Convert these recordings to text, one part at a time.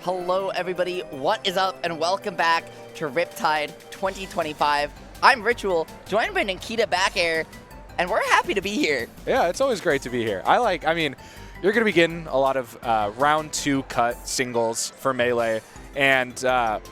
Hello everybody, what is up and welcome back to Riptide 2025. I'm Ritual, joined by Nikita back air, and we're happy to be here. Yeah, it's always great to be here. I mean, you're going to be getting a lot of round 2 cut singles for Melee, and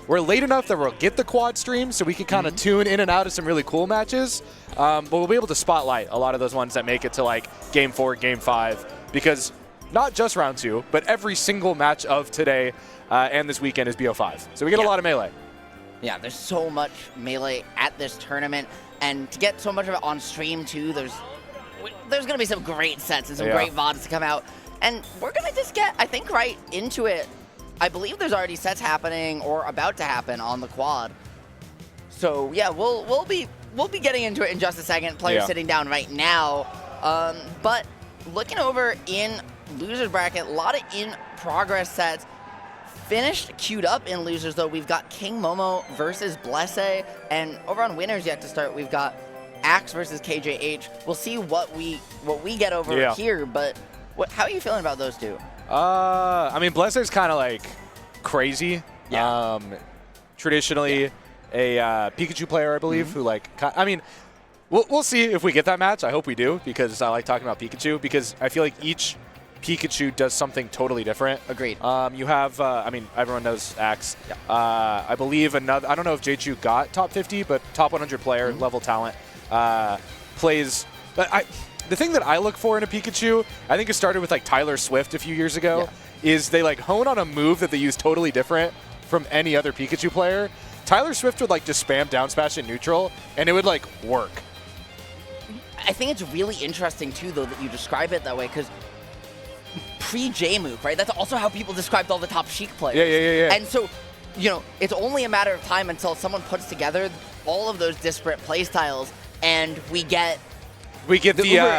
we're late enough that we'll get the quad stream so we can kind of tune in and out of some really cool matches, but we'll be able to spotlight a lot of those ones that make it to like Game 4, Game 5, because not just round 2, but every single match of today and this weekend is BO5. So we get a lot of Melee. Yeah, there's so much Melee at this tournament, and to get so much of it on stream too, there's going to be some great sets and some great VODs to come out. And we're going to just get, I think, right into it. I believe there's already sets happening or about to happen on the quad. So yeah, we'll be getting into it in just a second. Players sitting down right now. But looking over in losers bracket, a lot of in-progress sets. Finished, queued up in losers, though. We've got King Momo versus Blessé, and over on winners yet to start, we've got Axe versus KJH. We'll see what we get over here, but how are you feeling about those two? I mean, Blessé's kind of like crazy. Yeah. Traditionally a Pikachu player, I believe, who like, I mean, we'll see if we get that match. I hope we do, because I like talking about Pikachu, because I feel like each Pikachu does something totally different. Agreed. You have, I mean, everyone knows Axe. Yeah. I believe another, I don't know if Jeju got top 50, but top 100 player, level talent, plays. But the thing that I look for in a Pikachu, I think it started with like Tyler Swift a few years ago, is they like hone on a move that they use totally different from any other Pikachu player. Tyler Swift would like just spam down smash in neutral, and it would like work. I think it's really interesting too, though, that you describe it that way, because pre-J move, right? That's also how people described all the top Sheik players. Yeah. And so, you know, it's only a matter of time until someone puts together all of those disparate playstyles, and we get the Uber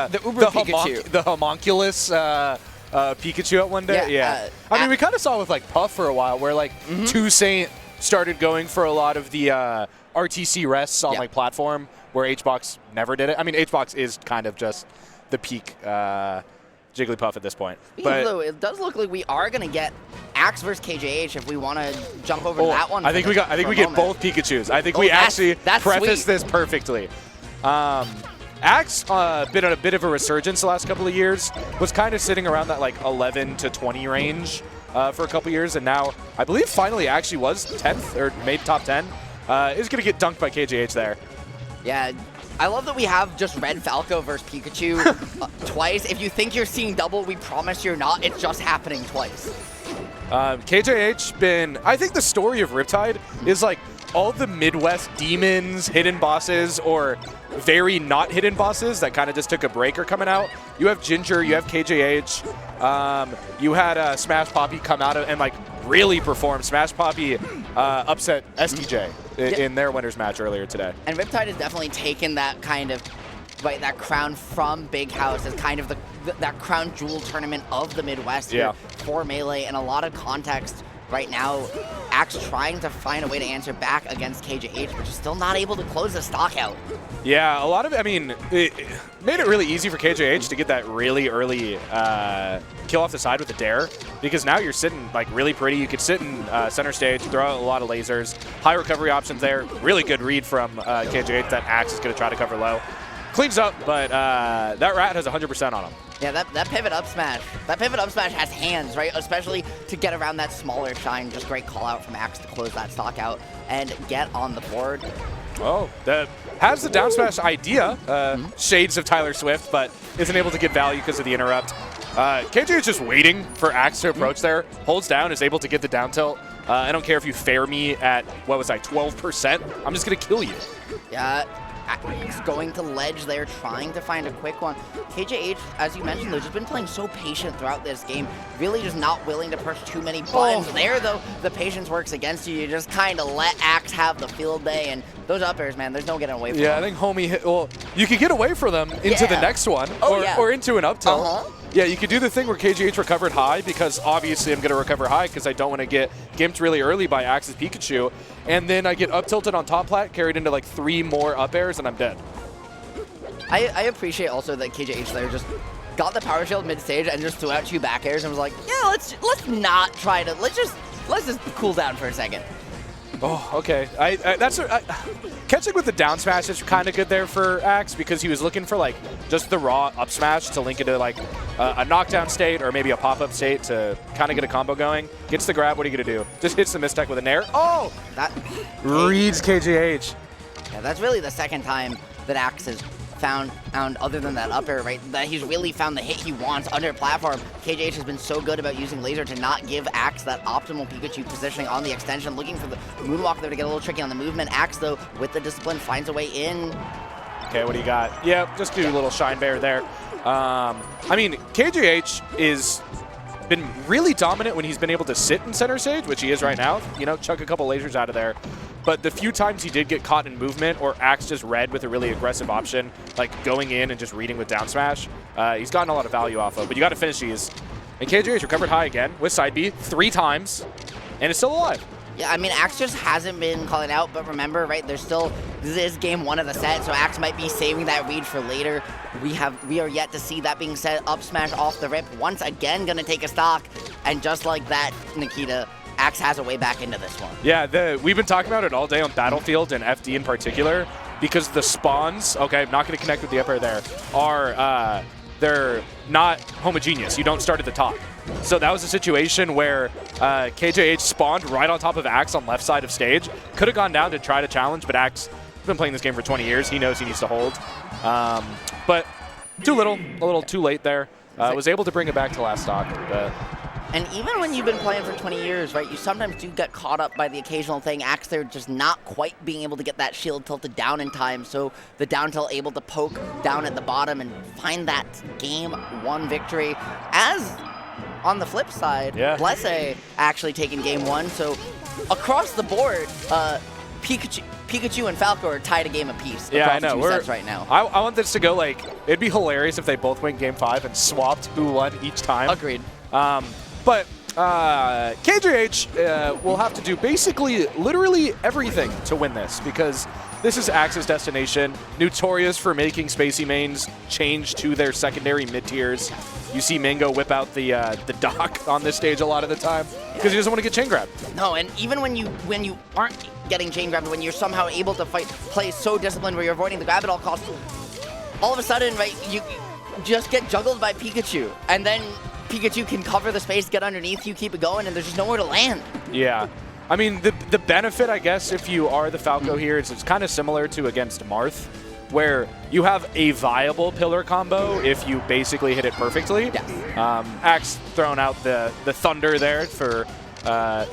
Pikachu. The homunculus Pikachu at one day. I mean, we kind of saw it with like Puff for a while, where like Toussaint started going for a lot of the RTC rests on like platform, where HBox never did it. I mean, HBox is kind of just the peak Jigglypuff at this point. But it does look like we are going to get Axe versus KJH if we want to jump over to that one. I think we get both Pikachus. I think we actually prefaced this perfectly. Axe been on a bit of a resurgence the last couple of years. Was kind of sitting around that like 11 to 20 range for a couple years, and now I believe finally actually was 10th or made top 10. Is going to get dunked by KJH there. Yeah. I love that we have just Red Falco versus Pikachu twice. If you think you're seeing double, we promise you're not. It's just happening twice. KJH been, I think the story of Riptide is like all the Midwest demons, hidden bosses, or very not hidden bosses that kind of just took a break are coming out. You have Ginger, you have KJH, you had Smash Poppy come out and like really perform. Smash Poppy upset STJ in their winners match earlier today. And Riptide has definitely taken that kind of, that crown from Big House as kind of that crown jewel tournament of the Midwest here for Melee. In a lot of context right now, Axe trying to find a way to answer back against KJH, but just still not able to close the stock out. Yeah, a lot of, I mean, it made it really easy for KJH to get that really early kill off the side with the dare, because now you're sitting like really pretty. You could sit in center stage, throw out a lot of lasers, high recovery options there. Really good read from KJH that Axe is going to try to cover low. Cleans up, but that rat has 100% on him. Yeah, that pivot up smash. That pivot up smash has hands, right? Especially to get around that smaller shine. Just great call out from Axe to close that stock out and get on the board. Oh, has the down smash idea, shades of Tyler Swift, but isn't able to get value because of the interrupt. KJ is just waiting for Axe to approach there. Holds down, is able to get the down tilt. I don't care if you fair me at, what was I, 12%? I'm just going to kill you. Yeah. Axe going to ledge there, trying to find a quick one. KJH, as you mentioned, though, just been playing so patient throughout this game. Really just not willing to push too many buttons. There, though, the patience works against you. You just kind of let Axe have the field day. And those up airs, man, there's no getting away from them. Yeah, I think homie hit, well, you could get away from them into the next one or into an up tilt. Yeah, you could do the thing where KGH recovered high, because obviously I'm going to recover high because I don't want to get gimped really early by Axe's Pikachu. And then I get up tilted on top plat, carried into like 3 more up airs, and I'm dead. I appreciate also that KJH there just got the power shield mid stage and just threw out 2 back airs and was like, yeah, let's not try to let's just cool down for a second. Oh, okay. Catching with the down smash is kind of good there for Axe because he was looking for like just the raw up smash to link into like a knockdown state or maybe a pop-up state to kind of get a combo going. Gets the grab, what are you going to do? Just hits the mistech with a nair. Oh! That reads KJH. Yeah, that's really the second time that Axe has found other than that up air, right, that he's really found the hit he wants under platform. KJH has been so good about using laser to not give Axe that optimal Pikachu positioning on the extension, looking for the moonwalk there to get a little tricky on the movement. Axe, though, with the discipline, finds a way in. Okay, what do you got? Yep, just do a little shine bear there. I mean, KJH is been really dominant when he's been able to sit in center stage, which he is right now, you know, chuck a couple lasers out of there. But the few times he did get caught in movement or Axe just read with a really aggressive option, like going in and just reading with down smash, he's gotten a lot of value off of. But you got to finish these. And KJH recovered high again with side B 3 times, and is still alive. Yeah, I mean, Axe just hasn't been calling out, but remember, right, there's still, this is game 1 of the set, so Axe might be saving that read for later. We are yet to see that being said. Up smash off the rip, once again gonna take a stock, and just like that, Nikita, Axe has a way back into this one. Yeah, we've been talking about it all day on Battlefield and FD in particular, because the spawns, okay, I'm not gonna connect with the up air there, are, they're not homogeneous. You don't start at the top. So that was a situation where KJH spawned right on top of Axe on left side of stage. Could have gone down to try to challenge, but Axe has been playing this game for 20 years. He knows he needs to hold. But a little too late there. Was able to bring it back to last stock. But. And even when you've been playing for 20 years, right, you sometimes do get caught up by the occasional thing. Axe there just not quite being able to get that shield tilted down in time, so the down tilt able to poke down at the bottom and find that game 1 victory. As on the flip side, Blessé actually taking game 1, so across the board, Pikachu and Falco are tied a game apiece. Yeah, I know. We're sets right now. I want this to go like, it'd be hilarious if they both win game 5 and swapped who won each time. Agreed. But KJH will have to do basically literally everything to win this because this is Axe's destination, notorious for making spacey mains change to their secondary mid-tiers. You see Mango whip out the dock on this stage a lot of the time because he doesn't want to get chain grabbed. No, and even when you aren't getting chain grabbed, when you're somehow able to play so disciplined where you're avoiding the grab at all costs, all of a sudden, right, you just get juggled by Pikachu, and then Pikachu can cover the space, get underneath you, keep it going, and there's just nowhere to land. Yeah. I mean, the benefit, I guess, if you are the Falco here, is it's kind of similar to against Marth, where you have a viable pillar combo if you basically hit it perfectly. Yes. Axe throwing out the thunder there for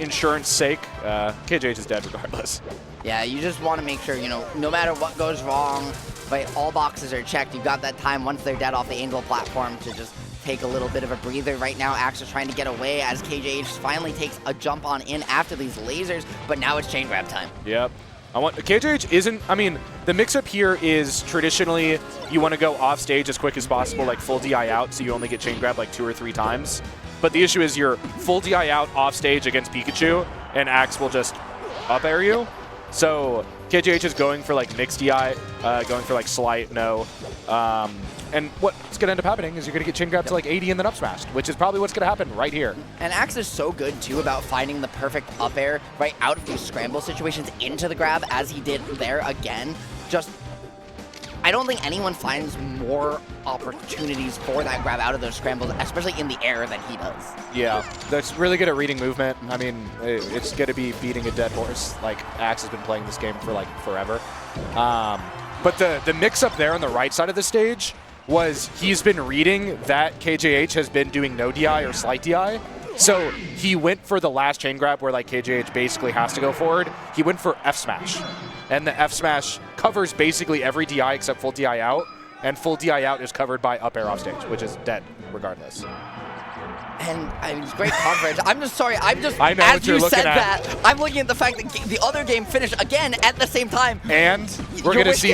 insurance sake. KJH is dead regardless. Yeah, you just want to make sure, you know, no matter what goes wrong, right, all boxes are checked. You've got that time once they're dead off the Angel platform to just take a little bit of a breather. Right now, Axe is trying to get away as KJH finally takes a jump on in after these lasers, but now it's chain grab time. Yep. KJH isn't, I mean, the mix-up here is traditionally you want to go off stage as quick as possible, like full DI out, so you only get chain grab like 2 or 3 times. But the issue is you're full DI out off stage against Pikachu, and Axe will just up air you. So KJH is going for like mixed DI, going for like slight, no. And what's going to end up happening is you're going to get chain grab to like 80 and then up smashed, which is probably what's going to happen right here. And Axe is so good, too, about finding the perfect up air right out of these scramble situations into the grab, as he did there again. Just, I don't think anyone finds more opportunities for that grab out of those scrambles, especially in the air, than he does. Yeah, that's really good at reading movement. I mean, it's going to be beating a dead horse. Like, Axe has been playing this game for like forever. But the mix-up there on the right side of the stage was he's been reading that KJH has been doing no DI or slight DI. So he went for the last chain grab where like KJH basically has to go forward. He went for F smash. And the F smash covers basically every DI except full DI out. And full DI out is covered by up air off stage, which is dead regardless. And I mean, it's great coverage. I'm just sorry. I know as what you're you looking said at. that, I'm looking at the fact that the other game finished again at the same time. And we're going to see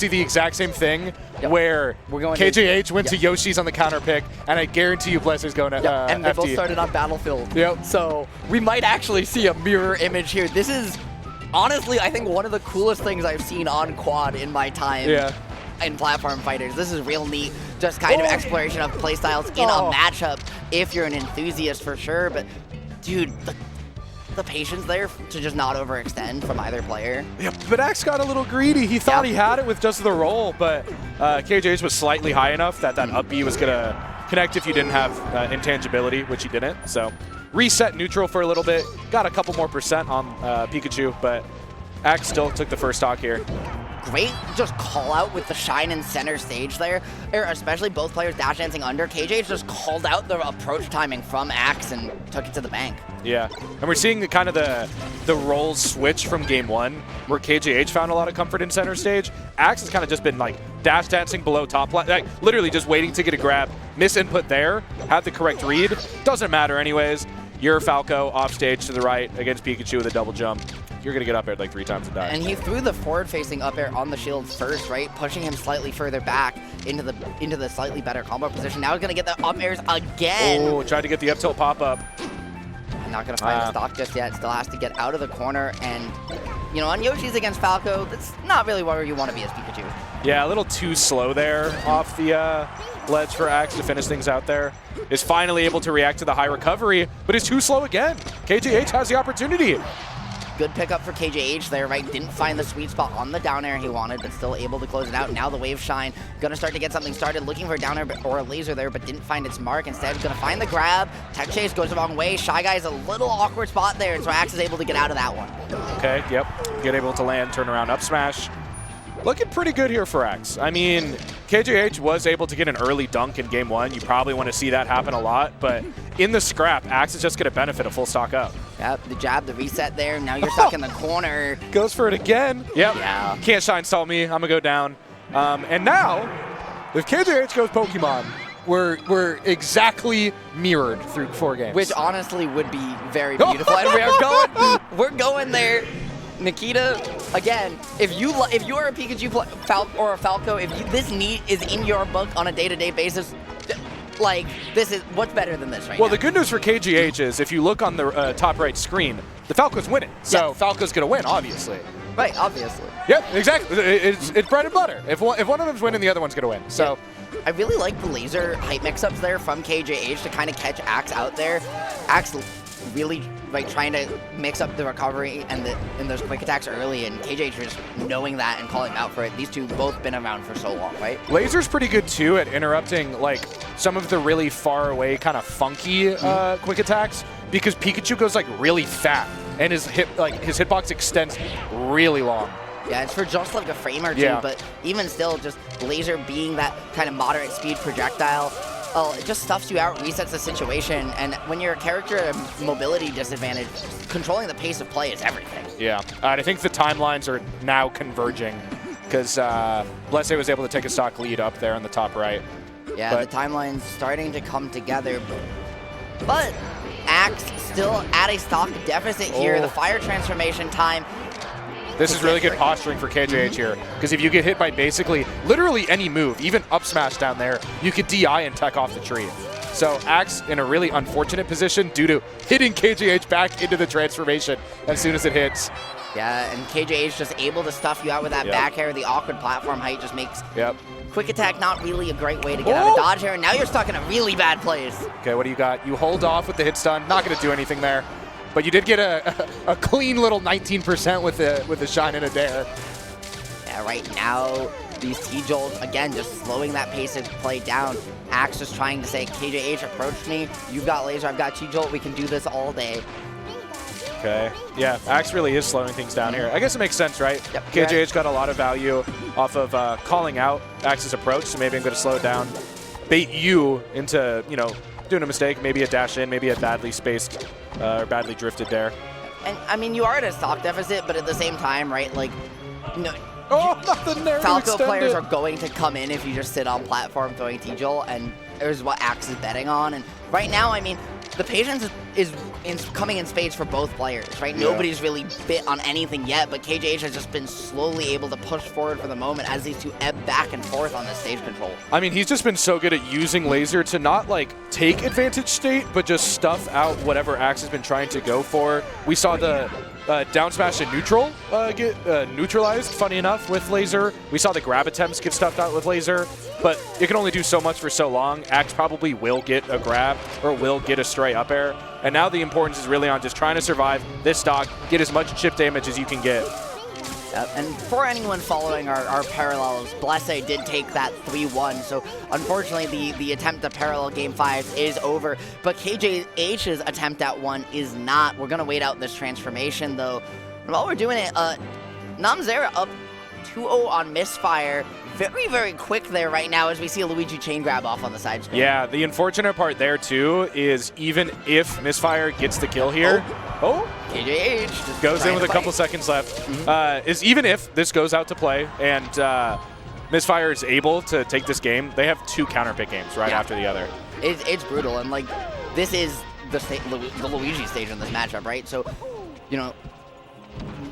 the exact same thing where KJH went to Yoshi's on the counter pick, and I guarantee you Blessé's going to and they FD. both started on Battlefield. Yep. So we might actually see a mirror image here. This is honestly, I think, one of the coolest things I've seen on Quad in my time. Yeah. in platform fighters. This is real neat, just kind of exploration of playstyles in a matchup if you're an enthusiast for sure. But dude, the patience there to just not overextend from either player. Yeah, but Axe got a little greedy. He thought he had it with just the roll, but KJH was slightly high enough that up B was going to connect if you didn't have intangibility, which he didn't. So reset neutral for a little bit, got a couple more % on Pikachu, but Axe still took the first stock here. Great just call out with the shine in center stage there, especially both players dash dancing under. KJH just called out the approach timing from Axe and took it to the bank. Yeah, and we're seeing the roles switch from game one, where KJH found a lot of comfort in center stage. Axe has kind of just been like dash dancing below top, like literally just waiting to get a grab. Miss input there, had the correct read, doesn't matter anyways. You're Falco off stage to the right against Pikachu with a double jump. You're going to get up air like 3 times and die. And he threw the forward-facing up air on the shield first, right? Pushing him slightly further back into the slightly better combo position. Now he's going to get the up airs again. Oh, tried to get the up tilt pop-up. Not going to find the stock just yet. Still has to get out of the corner. And, you know, on Yoshi's against Falco, that's not really where you want to be as Pikachu. Yeah, a little too slow there off the ledge for Axe to finish things out there. Is finally able to react to the high recovery, but is too slow again. KJH has the opportunity. Good pickup for KJH there, right? Didn't find the sweet spot on the down air he wanted, but still able to close it out. Now the wave shine, gonna start to get something started, looking for a down air or a laser there, but didn't find its mark. Instead, gonna find the grab. Tech chase goes the wrong way. Shy Guy's a little awkward spot there, and so Axe is able to get out of that one. Okay, yep. Get able to land, turn around, up smash. Looking pretty good here for Axe. I mean, KJH was able to get an early dunk in game one. You probably want to see that happen a lot, but in the scrap, Axe is just going to benefit a full stock up. Yep, the jab, the reset there. Now you're stuck in the corner. Goes for it again. Yep. Yeah. Can't shine stall me. I'm going to go down. And now, if KJH goes Pokemon, we're exactly mirrored through 4 games. Which honestly would be very beautiful. And we're going there. Nikita, again, if you are a Pikachu or a Falco, if this need is in your book on a day-to-day basis, like, this is what's better than this right now. Well, the good news for KGH is if you look on the top right screen, the Falco's winning. So Falco's going to win, obviously. Right, obviously. Yep, exactly. It's bread and butter. If one of them's winning, the other one's going to win. So. Yeah. I really like the laser hype mix-ups there from KJH to kind of catch Axe out there. Axe really like trying to mix up the recovery and those quick attacks early, and KJH just knowing that and calling out for it. These two both been around for so long, right? Laser's pretty good too at interrupting like some of the really far away kind of funky quick attacks, because Pikachu goes like really fat and his hitbox extends really long. Yeah, it's for just like a frame or two, but even still, just Laser being that kind of moderate speed projectile, it just stuffs you out, resets the situation, and when you're a character at a mobility disadvantage, controlling the pace of play is everything. Yeah, I think the timelines are now converging, because Blessé was able to take a stock lead up there on the top right. Yeah, the timeline's starting to come together, but Axe still at a stock deficit here. The fire transformation time. This is really good posturing for KJH here, because if you get hit by basically literally any move, even up smash down there, you could DI and tech off the tree. So Axe in a really unfortunate position due to hitting KJH back into the transformation as soon as it hits. Yeah, and KJH just able to stuff you out with that back air. The awkward platform height just makes quick attack not really a great way to get out of dodge here, and now you're stuck in a really bad place. Okay, what do you got? You hold off with the hit stun. Not going to do anything there. But you did get a clean little 19% with the shine and a dare. Yeah, right now, these T-Jolts, again, just slowing that pace of play down. Axe just trying to say, KJH, approach me. You've got laser, I've got T-Jolt. We can do this all day. Okay. Yeah, Axe really is slowing things down here. I guess it makes sense, right? Yep. KJH got a lot of value off of calling out Axe's approach, so maybe I'm going to slow it down. Bait you into, you know, doing a mistake, maybe a dash in, maybe a badly spaced or badly drifted there. And I mean, you are at a stock deficit, but at the same time, right? Like, no. Nothing there. Falco players are going to come in if you just sit on platform throwing T-Jolt, and there's what Axe is betting on. And right now, I mean, the patience is coming in spades for both players, right? Yeah. Nobody's really bit on anything yet, but KJH has just been slowly able to push forward for the moment as these two ebb back and forth on the stage control. I mean, he's just been so good at using laser to not like take advantage state, but just stuff out whatever Axe has been trying to go for. We saw the down smash and neutral get neutralized, funny enough, with laser. We saw the grab attempts get stuffed out with laser, but it can only do so much for so long. Axe probably will get a grab or will get a stray up air. And now the importance is really on just trying to survive this stock, get as much chip damage as you can get. Yep. And for anyone following our parallels, Blessé did take that 3-1, so unfortunately the attempt to parallel Game 5 is over, but KJH's attempt at 1 is not. We're going to wait out this transformation, though. And while we're doing it, Namzerra up 2-0 on Misfire. Very, very quick there right now as we see a Luigi chain grab off on the side spin. Yeah, the unfortunate part there, too, is even if Misfire gets the kill here, KJH just goes in with a couple seconds left, is even if this goes out to play and Misfire is able to take this game, they have 2 counter pick games right after the other. It's brutal, and like this is the Luigi stage in this matchup, right? So, you know,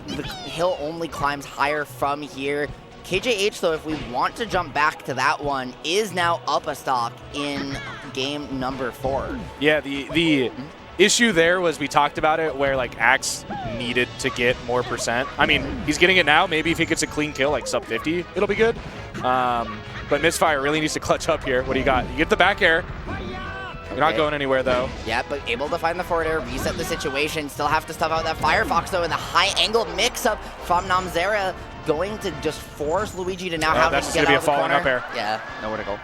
the hill only climbs higher from here. KJH, though, if we want to jump back to that one, is now up a stock in game number 4. Yeah, the issue there was we talked about it where like Axe needed to get more percent. I mean, he's getting it now. Maybe if he gets a clean kill, like sub 50, it'll be good. But Misfire really needs to clutch up here. What do you got? You get the back air. You're not going anywhere, though. Yeah, but able to find the forward air, reset the situation. Still have to stuff out that Firefox, though, and the high angle mix-up from Namzerra going to just force Luigi to now have to get out of the corner. That's going to be a falling up air. Yeah, nowhere to go.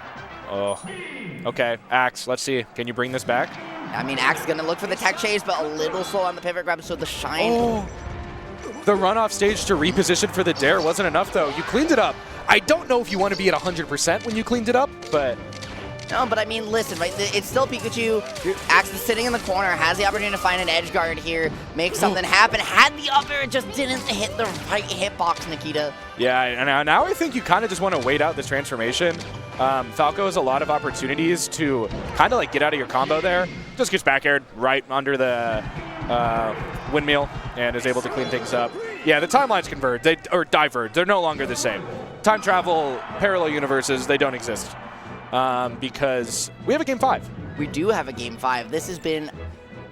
Oh, okay. Axe, let's see. Can you bring this back? I mean, Axe is going to look for the tech chase, but a little slow on the pivot grab, so the shine. Oh. The run off stage to reposition for the dare wasn't enough, though. You cleaned it up. I don't know if you want to be at 100% when you cleaned it up, but... No, but I mean, listen, right? It's still Pikachu. Axe is sitting in the corner, has the opportunity to find an edge guard here, make something happen. Had the up air, just didn't hit the right hitbox, Nikita. Yeah, and now I think you kind of just want to wait out this transformation. Falco has a lot of opportunities to kind of like get out of your combo there. Just gets back aired right under the windmill and is able to clean things up. Yeah, the timelines converge, or diverge. They're no longer the same. Time travel, parallel universes, they don't exist. Because we have a Game 5. We do have a Game 5. This has been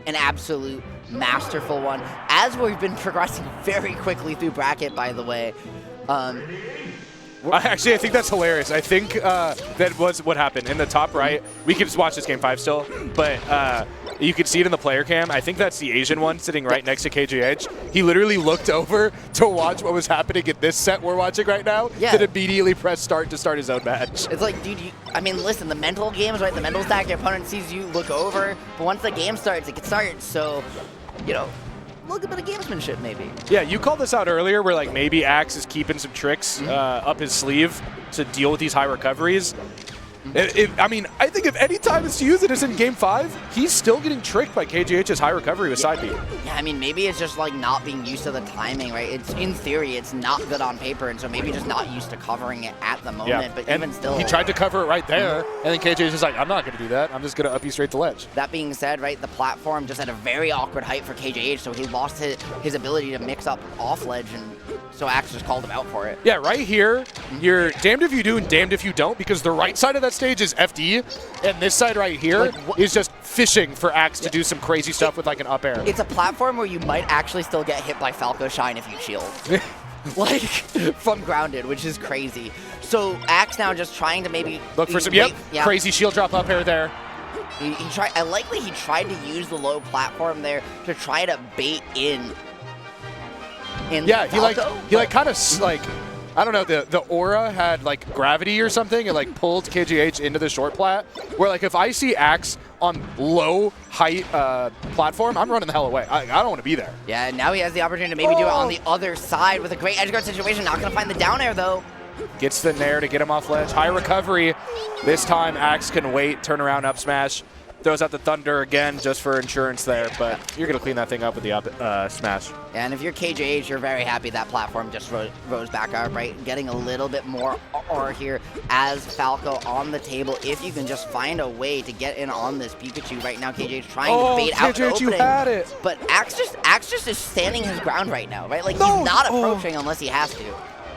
an absolute masterful one. As we've been progressing very quickly through bracket, by the way. Actually, I think that's hilarious. I think that was what happened. In the top right, we can just watch this Game 5 still, but you can see it in the player cam. I think that's TheAsianOne sitting right next to KJH. He literally looked over to watch what was happening in this set we're watching right now, then immediately press start to start his own match. It's like, dude, I mean, listen, the mental games, right? The mental stack, your opponent sees you look over, but once the game starts, it can start. So, you know, a little bit of gamesmanship, maybe. Yeah, you called this out earlier where, like, maybe Axe is keeping some tricks up his sleeve to deal with these high recoveries. I mean, I think if any time is to use it is in Game 5, he's still getting tricked by KJH's high recovery with side B. Yeah, I mean, maybe it's just like not being used to the timing, right? It's in theory, it's not good on paper, and so maybe just not used to covering it at the moment. But and even still, he tried to cover it right there, and then KJ's just like, I'm not going to do that. I'm just going to up you straight to ledge. That being said, right, the platform just had a very awkward height for KJH, so he lost his ability to mix up off ledge, and so Axe just called him out for it. Yeah, right here, you're damned if you do and damned if you don't, because the right side of that stage is FD, and this side right here is just fishing for Axe to do some crazy stuff with like an up air. It's a platform where you might actually still get hit by Falco Shine if you shield. Like, from grounded, which is crazy. So Axe now just trying to maybe look for some crazy shield drop up air there. He tried. I likely he tried to use the low platform there to try to bait in. Yeah, he kind of like, I don't know, the aura had like gravity or something. It like pulled KGH into the short plat. Where like if I see Axe on low height platform, I'm running the hell away. I don't want to be there. Yeah, and now he has the opportunity to maybe do it on the other side with a great edge guard situation. Not going to find the down air though. Gets the nair to get him off ledge. High recovery. This time Axe can wait, turn around, up smash. Throws out the Thunder again just for insurance there, but you're going to clean that thing up with the up smash. And if you're KJH, you're very happy that platform just rose back up, right? Getting a little bit more aura here as Falco on the table. If you can just find a way to get in on this Pikachu right now, KJH trying to bait out the opening. You had it. But Axe just is standing his ground right now, right? Like he's not approaching unless he has to.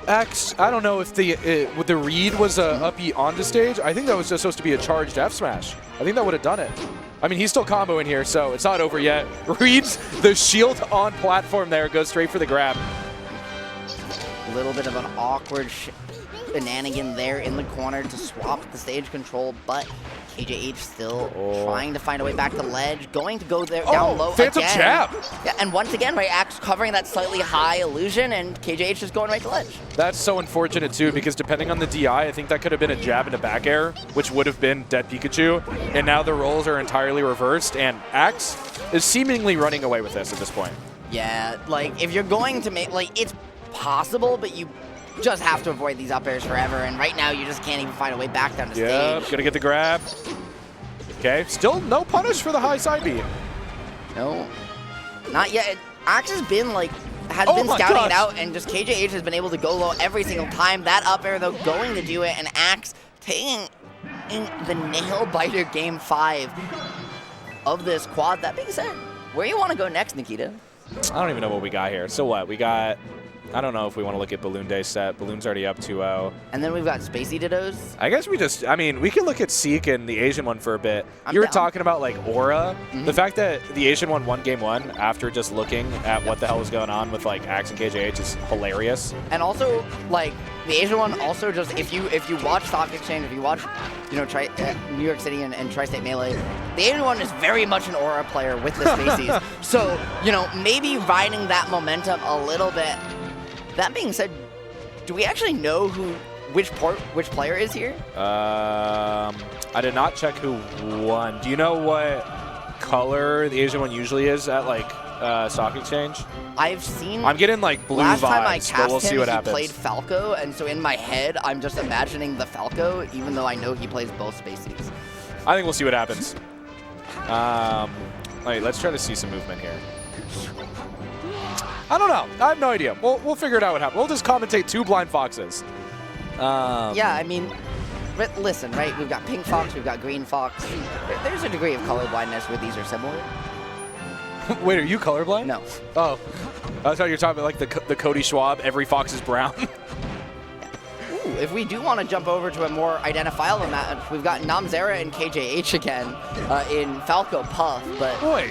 Axe, I don't know if the read was a up E onto stage. I think that was just supposed to be a charged F smash. I think that would have done it. I mean, he's still comboing here, so it's not over yet. Reads the shield on platform there, goes straight for the grab. A little bit of an awkward shenanigan there in the corner to swap the stage control, but KJH still trying to find a way back to ledge, going to go there down low Phantom again. jab. Yeah, and once again, right, Axe covering that slightly high illusion, and KJH just going right to ledge. That's so unfortunate too, because depending on the DI, I think that could have been a jab into back air, which would have been dead Pikachu, and now the roles are entirely reversed, and Axe is seemingly running away with this at this point. Yeah, like, if you're going to make, like, it's possible, but you just have to avoid these up airs forever, and right now you just can't even find a way back down to stage. Gonna get the grab. Okay, still no punish for the high side B. No, not yet. Axe has been like, been scouting it out, and just KJH has been able to go low every single time. That up air though going to do it, and Axe taking in the nail biter game 5 of this quad. That being said, where you want to go next, Nikita? I don't even know what we got here. So what? We got, I don't know if we want to look at Balloon Day set. Balloon's already up 2-0. And then we've got Spacey Dittos. I guess we just, I mean, we can look at Seke and the Asian one for a bit. You were talking about like aura. The fact that the Asian one won game 1 after just looking at what the hell was going on with like Axe and KJH is hilarious. And also, like, the Asian one also just, if you watch Stock Exchange, if you watch, you know, New York City and Tri-State Melee, the Asian one is very much an aura player with the Spaceys. So, you know, maybe riding that momentum a little bit. That being said, do we actually know which player is here? I did not check who won. Do you know what color the Asian one usually is at like Stock Exchange? I've seen. I'm getting like blue last vibes, time I cast but we'll see what he played Falco, and so in my head, I'm just imagining the Falco, even though I know he plays both Spaceys. I think we'll see what happens. Wait, let's try to see some movement here. I don't know. I have no idea. We'll figure it out what happened. We'll just commentate 2 blind foxes. Yeah, I mean, listen, right? We've got pink fox, we've got green fox. There's a degree of color blindness where these are similar. Wait, are you colorblind? No. Oh, I thought you were talking about like the Cody Schwab, every fox is brown. Ooh, if we do want to jump over to a more identifiable match, we've got Namzerra and KJH again in Falco Puff, but boy.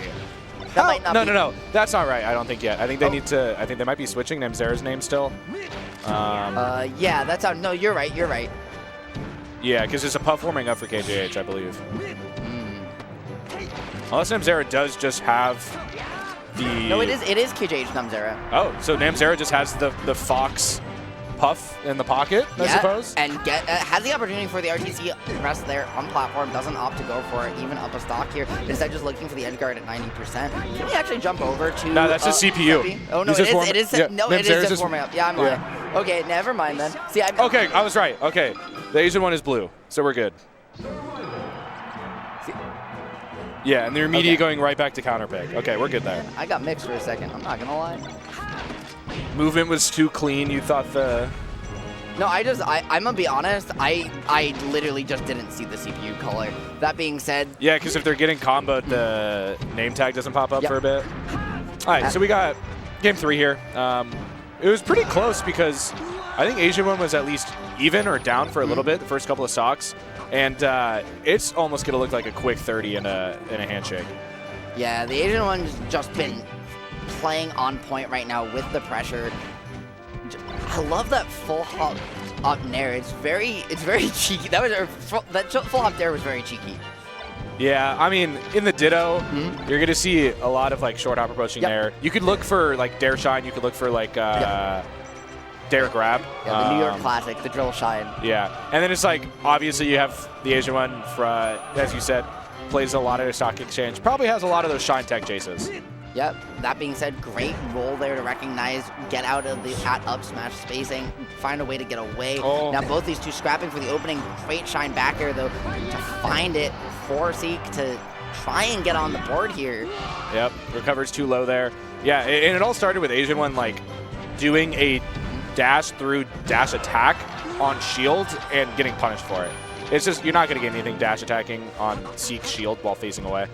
That might not no. That's not right. I don't think yet. I think they need to. I think they might be switching Namzerra's name still. Yeah, that's how. No, you're right. You're right. Yeah, because there's a Puff warming up for KJH, I believe. Unless Namzerra does just have the. No, it is KJH Namzerra. Oh, so Namzerra just has the Fox Puff in the pocket, I suppose? And has the opportunity for the RTC rest there on platform, doesn't opt to go for it, even up a stock here, instead just looking for the edge guard at 90%. Can we actually jump over to... No, that's just CPU. Sepi? Oh, no, it is just warming up. Yeah, I'm lying. Okay, never mind then. See, okay, I was right. Okay, the Asian one is blue, so we're good. Yeah, and they're immediately going right back to counter pick. Okay, we're good there. I got mixed for a second, I'm not going to lie. Movement was too clean. You thought the... No, I'm going to be honest. I literally just didn't see the CPU color. That being said... Yeah, because if they're getting comboed, the name tag doesn't pop up for a bit. All right, so we got game 3 here. It was pretty close because I think Asian one was at least even or down for a little bit, the first couple of stocks. And it's almost going to look like a quick 30 in a handshake. Yeah, the Asian one's just been playing on point right now with the pressure. I love that full hop up nair. It's very cheeky. That full hop there was very cheeky. Yeah, I mean, in the Ditto, you're going to see a lot of like short hop approaching nair. You could look for like Dare Shine. You could look for like Dare Grab. Yeah, the New York classic, the Drill Shine. Yeah, and then it's like, obviously you have the Asian one, for, as you said, plays a lot of the Stock Exchange. Probably has a lot of those Shine Tech chases. Yep. That being said, great roll there to recognize, get out of the up smash spacing, find a way to get away. Now both these two scrapping for the opening. Great shine back air though to find it for Seke to try and get on the board here. Yep, recovers too low there. Yeah, and it all started with TheAsianOne like doing a dash through dash attack on shield and getting punished for it. It's just, you're not going to get anything dash attacking on Seke's shield while facing away.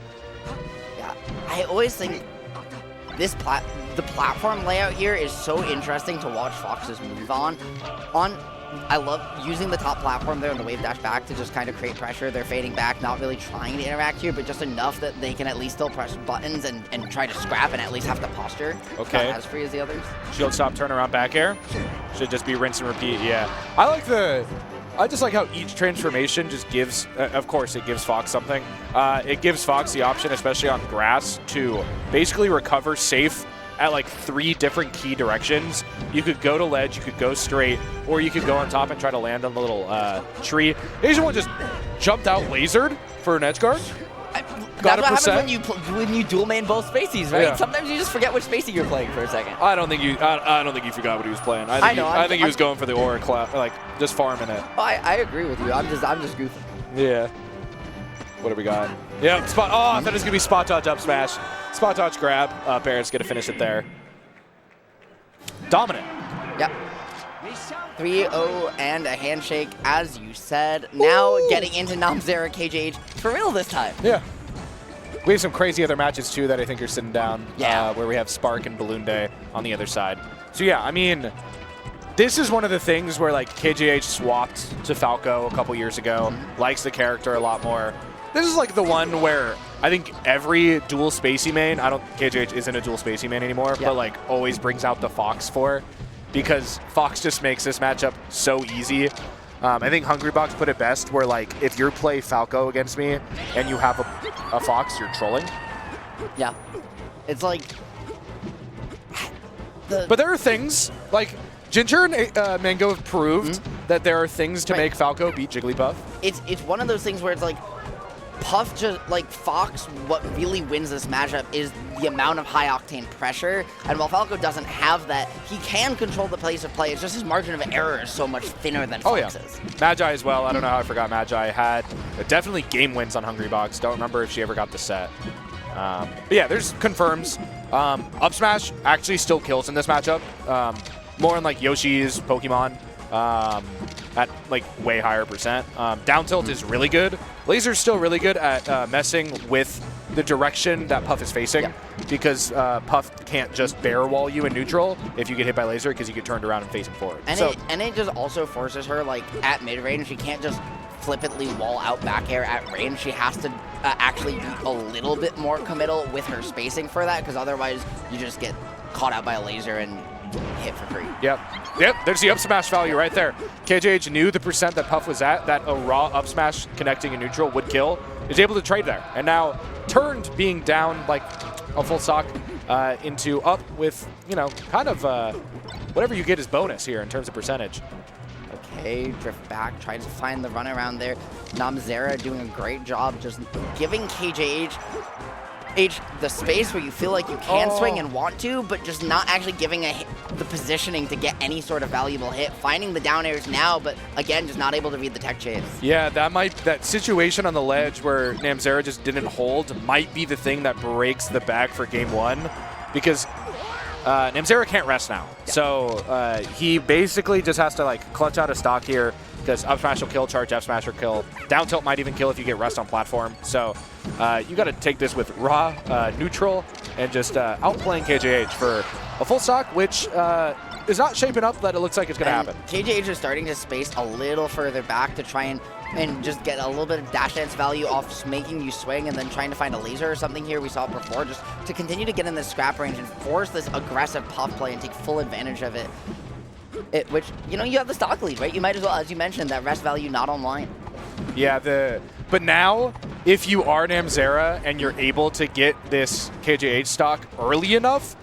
Yeah, I always think this the platform layout here is so interesting to watch Fox's move on. I love using the top platform there and the wave dash back to just kind of create pressure. They're fading back, not really trying to interact here, but just enough that they can at least still press buttons and try to scrap and at least have the posture. Okay. Not as free as the others. Shield stop, turn around, back air. Should just be rinse and repeat, yeah. I just like how each transformation just gives, of course, it gives Fox something. It gives Fox the option, especially on grass, to basically recover safe at like 3 different key directions. You could go to ledge, you could go straight, or you could go on top and try to land on the little tree. TheAsianOne just jumped out lasered for an edge guard. That's what happens when you dual main both spacies, right? Yeah. Sometimes you just forget which spacey you're playing for a second. I don't think you forgot what he was playing. I think he was going for the aura clap, like just farming it. Oh, I agree with you. I'm just goofing. Yeah. What do we got? Yeah, spot. Oh, I thought it was gonna be spot dodge up smash. Spot dodge grab. Barrett's gonna finish it there. Dominant. Yep. 3-0 and a handshake, as you said. Now getting into Namzerra KJH for real this time. Yeah. We have some crazy other matches too that I think are sitting down. Yeah. Where we have Spark and Balloon Day on the other side. So yeah, I mean, this is one of the things where like KJH swapped to Falco a couple years ago, likes the character a lot more. This is like the one where I think every dual spacey main, KJH isn't a dual spacey main anymore, but like always brings out the Fox for, because Fox just makes this matchup so easy. I think Hungrybox put it best, where like if you play Falco against me and you have a Fox, you're trolling. Yeah. It's like... But there are things, like Ginger and Mango have proved that there are things to make Falco beat Jigglypuff. It's one of those things where it's like, Puff just, like, Fox, what really wins this matchup is the amount of high-octane pressure, and while Falco doesn't have that, he can control the pace of play. It's just his margin of error is so much thinner than Fox's. Magi as well. I don't know how I forgot Magi had definitely game wins on Hungrybox. Don't remember if she ever got the set. But yeah, there's confirms. Up smash actually still kills in this matchup. More in, like, Yoshi's Pokemon. At like way higher percent. Down tilt is really good. Laser's still really good at messing with the direction that Puff is facing, because Puff can't just barrel wall you in neutral if you get hit by Laser, because you get turned around and facing forward. And it just also forces her, like, at mid range, she can't just flippantly wall out back air at range. She has to actually be a little bit more committal with her spacing for that, because otherwise you just get caught out by a Laser and hit for free. Yep, there's the up smash value right there. KJH knew the percent that Puff was at, that a raw up smash connecting in neutral would kill, is able to trade there. And now turned being down like a full stock into up with, you know, kind of whatever you get is bonus here in terms of percentage. Okay, drift back, trying to find the run around there. Namzerra doing a great job just giving KJH the space where you feel like you can swing and want to, but just not actually giving the positioning to get any sort of valuable hit. Finding the down airs now, but again, just not able to read the tech chase. Yeah, that situation on the ledge where Namzerra just didn't hold might be the thing that breaks the bag for game 1, because Namzerra can't rest now. Yeah. So he basically just has to like clutch out a stock here, because up smash will kill, charge F smash will kill. Down tilt might even kill if you get rest on platform. So you got to take this with raw, neutral, and just outplaying KJH for a full stock, which is not shaping up that it looks like it's going to happen. KJH is starting to space a little further back to try and just get a little bit of dash dance value off just making you swing and then trying to find a laser or something here we saw before, just to continue to get in this scrap range and force this aggressive Puff play and take full advantage of it. Which, you know, you have the stock lead, right? You might as well, as you mentioned, that rest value not online. Yeah, but now, if you are Namzerra and you're able to get this KJH stock early enough,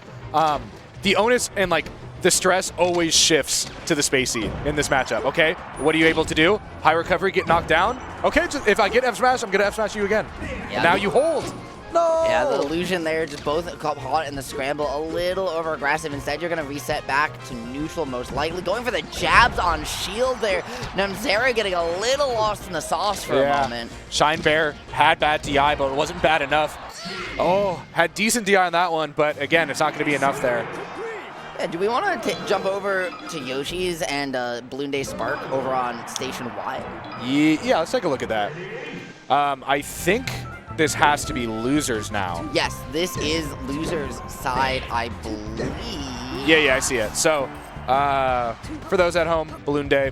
the onus and like the stress always shifts to the spacey in this matchup, okay? What are you able to do? High recovery, get knocked down? Okay, just, if I get F smash, I'm gonna F smash you again. Yeah. And now you hold. No! Yeah, the illusion there, just both caught in the scramble, a little over-aggressive. Instead, you're going to reset back to neutral, most likely. Going for the jabs on shield there. Namzerra getting a little lost in the sauce for a moment. Shine Bear had bad DI, but it wasn't bad enough. Oh, had decent DI on that one, but again, it's not going to be enough there. Yeah, do we want to jump over to Yoshi's and Balloon Day Spark over on Station Y? Yeah, let's take a look at that. I think this has to be losers now. Yes, this is losers side, I believe. Yeah, I see it. So, for those at home, Balloon Day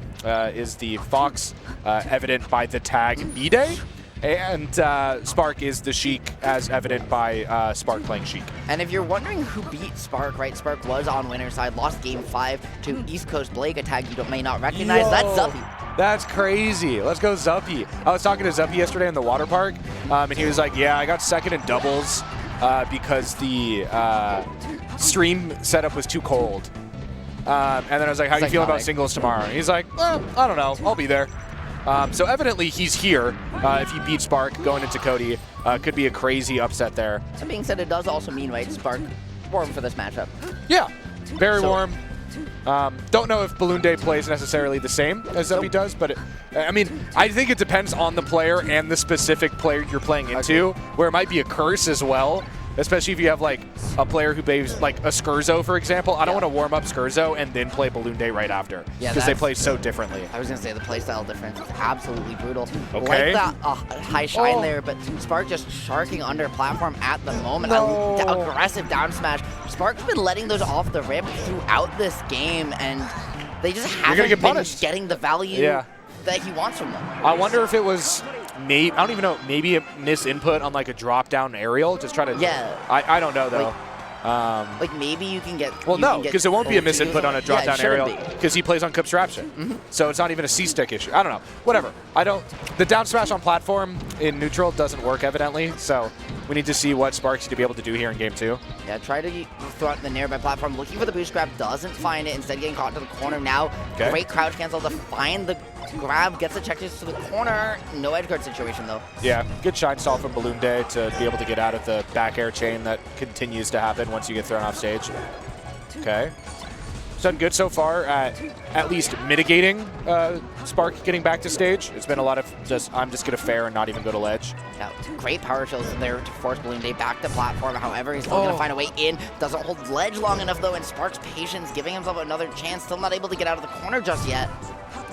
is the Fox, evident by the tag B-Day. And Spark is the Sheik, as evident by Spark playing Sheik. And if you're wondering who beat Spark, right? Spark was on winner's side, lost game 5 to East Coast Blake, a tag you may not recognize. That's Zuppy. That's crazy. Let's go Zuppy. I was talking to Zuppy yesterday in the water park, and he was like, yeah, I got second in doubles because the stream setup was too cold. And then I was like, how do you feel about singles tomorrow? And he's like, well, I don't know. I'll be there. So evidently he's here. If he beats Spark going into Cody, could be a crazy upset there. That being said, it does also mean, right, Spark warm for this matchup. Yeah, very warm. Don't know if Balloon Day plays necessarily the same as Zuppy does, but I mean, I think it depends on the player and the specific player you're playing into, where it might be a curse as well. Especially if you have like a player who plays like a Skurzo, for example. I don't want to warm up Skurzo and then play Balloon Day right after, because they play so differently. I was going to say the playstyle difference is absolutely brutal. Okay. Like that high shine there, but Spark just sharking under platform at the moment. Aggressive down smash. Spark's been letting those off the rip throughout this game, and they just haven't been getting the value that he wants from them. I wonder if it was... I don't even know, maybe a misinput on like a drop down aerial. Just try to. Yeah. I don't know though. Like maybe you can get. Well, no, because it won't be a misinput on a drop down aerial because he plays on Cupstraption. So it's not even a C-stick issue. I don't know. Whatever. The down smash on platform in neutral doesn't work evidently. So we need to see what Sparks to be able to do here in game 2. Yeah, try to throw out the nearby platform, looking for the boost grab, doesn't find it. Instead, getting caught to the corner now. Great crouch cancel to find the grab, gets the check to the corner. No edge guard situation though. Yeah, good shine stall from Balloon Day to be able to get out of the back air chain that continues to happen once you get thrown off stage. Okay. Done good so far at least mitigating Spark getting back to stage. It's been a lot of I'm just going to fair and not even go to ledge. Yeah, great power chills there to force Balloon Day back to platform. However, he's still going to find a way in. Doesn't hold ledge long enough though, and Spark's patience giving himself another chance. Still not able to get out of the corner just yet.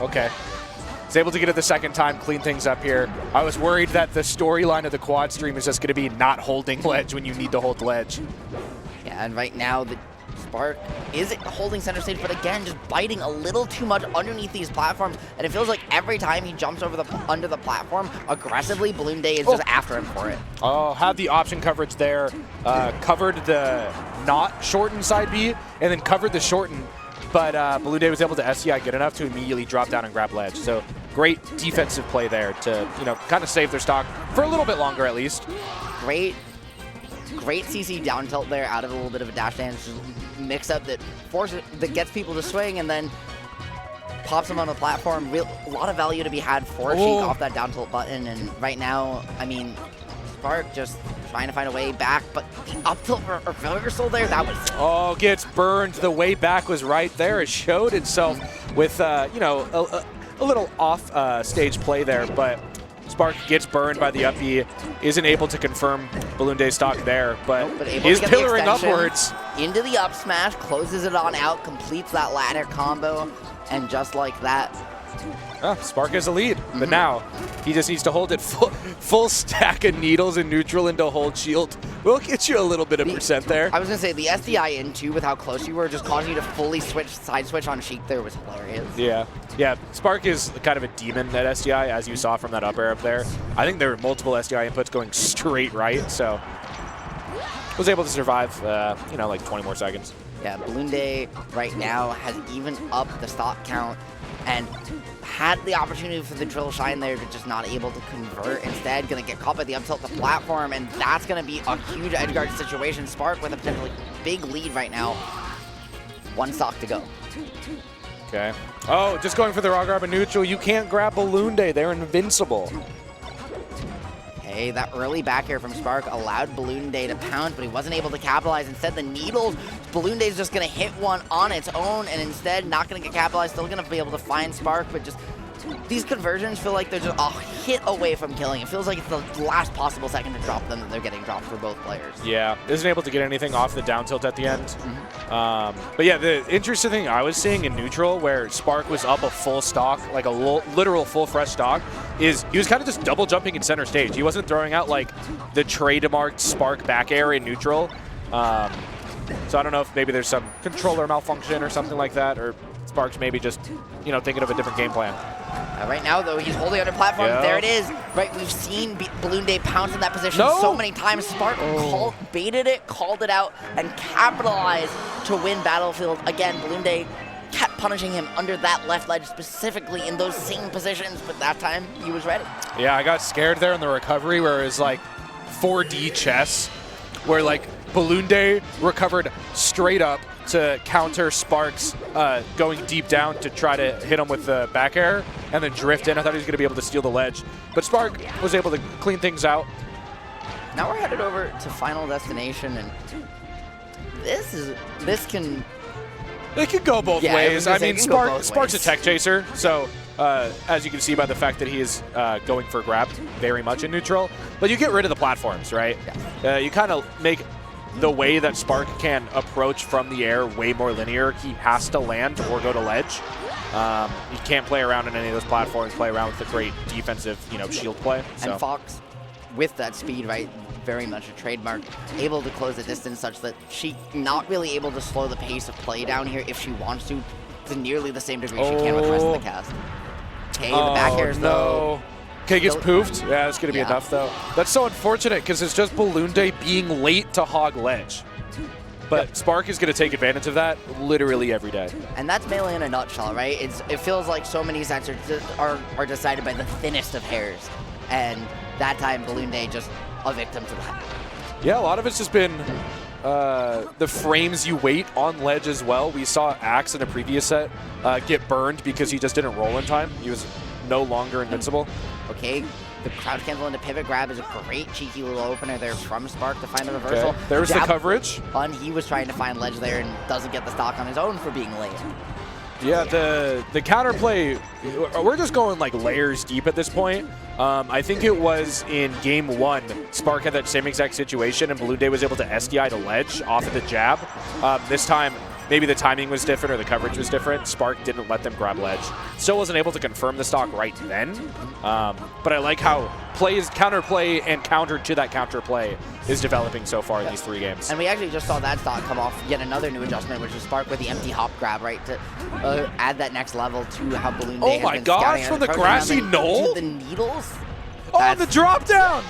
Okay. He's able to get it the second time, clean things up here. I was worried that the storyline of the quad stream is just going to be not holding ledge when you need to hold ledge. Yeah, and right now the Spark is holding center stage, but again, just biting a little too much underneath these platforms, and it feels like every time he jumps over under the platform aggressively, Balloon Day is just after him for it. Oh, had the option coverage there, covered the not shorten side B, and then covered the shorten, but Balloon Day was able to SCI good enough to immediately drop down and grab ledge. So great defensive play there to, kind of save their stock for a little bit longer at least. Great CC down tilt there out of a little bit of a dash dance mix up that gets people to swing and then pops them on the platform. A lot of value to be had for Sheik off that down tilt button, and right now, I mean, Spark just trying to find a way back, but the up tilt reversal there, that was... gets burned. The way back was right there. It showed itself with, a little off stage play there, but Spark gets burned by the up B, isn't able to confirm Balloon Day stock there, but is pillaring upwards. Into the up smash, closes it on out, completes that ladder combo, and just like that. Spark has a lead, but now he just needs to hold it full stack of needles in neutral into hold shield. We'll get you a little bit of percent there. I was going to say, the SDI in too, with how close you were, just causing you to fully side switch on Sheik there was hilarious. Yeah, Spark is kind of a demon at SDI, as you saw from that up air up there. I think there were multiple SDI inputs going straight right, so was able to survive, like 20 more seconds. Yeah, Balloon Day right now has even up the stock count and had the opportunity for the drill shine there, but just not able to convert. Instead, going to get caught by the up tilt the platform, and that's going to be a huge edge guard situation. Spark with a potentially big lead right now. One stock to go. Okay. Oh, just going for the raw grab and neutral. You can't grab Balloon Day. They're invincible. Okay, that early back air from Spark allowed Balloon Day to pounce, but he wasn't able to capitalize. Instead, the needles, Balloon Day is just going to hit one on its own, and instead not going to get capitalized, still going to be able to find Spark, but just these conversions feel like they're just a hit away from killing. It feels like it's the last possible second to drop them that they're getting dropped for both players. Yeah, isn't able to get anything off the down tilt at the end. But yeah, the interesting thing I was seeing in neutral, where Spark was up a full stock, like a literal full fresh stock, is he was kind of just double jumping in center stage. He wasn't throwing out like the trademarked Spark back air in neutral. So I don't know if maybe there's some controller malfunction or something like that, or Spark's maybe just, you know, thinking of a different game plan. Right now, though, he's holding under platform. Yeah. There it is. Right, we've seen Balloon Day pounce in that position so many times. Spark baited it, called it out, and capitalized to win Battlefield. Again, Balloon Day kept punishing him under that left ledge, specifically in those same positions, but that time he was ready. Yeah, I got scared there in the recovery where it was like 4D chess, where like Balloon Day recovered straight up to counter Sparks going deep down to try to hit him with the back air and then drift in. I thought he was going to be able to steal the ledge, but Spark was able to clean things out. Now we're headed over to Final Destination, and this can... It could go both ways. I mean, Spark's a ways. tech chaser, so as you can see by the fact that he is going for grab very much in neutral, but you get rid of the platforms, right? Yeah. You kind of make the way that Spark can approach from the air way more linear. He has to land or go to ledge. He can't play around in any of those platforms, play around with the great defensive, shield play. So. And Fox, with that speed, right, very much a trademark, able to close the distance such that she not really able to slow the pace of play down here if she wants to nearly the same degree she can with the rest of the cast. Okay, the back airs, though. Okay, gets poofed. Yeah, it's going to be enough, though. That's so unfortunate because it's just Balloon Day being late to hog ledge. But Spark is going to take advantage of that literally every day. And that's Melee in a nutshell, right? It feels like so many sets are decided by the thinnest of hairs. And that time, Balloon Day just a victim to that. Yeah, a lot of it's just been the frames you wait on ledge as well. We saw Axe in a previous set get burned because he just didn't roll in time. He was no longer invincible. Okay, the crouch cancel into pivot grab is a great cheeky little opener there from Spark to find the reversal. Okay. There's the coverage. He was trying to find ledge there and doesn't get the stock on his own for being late. Yeah, the counterplay, we're just going like layers deep at this point. I think it was in game 1, Spark had that same exact situation and Balloon Day was able to SDI to ledge off of the jab. This time, maybe the timing was different or the coverage was different. Spark didn't let them grab ledge. Still wasn't able to confirm the stock right then. But I like how counterplay and counter to that counterplay is developing so far in these 3 games. And we actually just saw that stock come off yet another new adjustment, which is Spark with the empty hop grab, right, to add that next level to how Balloon Day has been scouting from the grassy knoll? The needles. Oh, the drop down!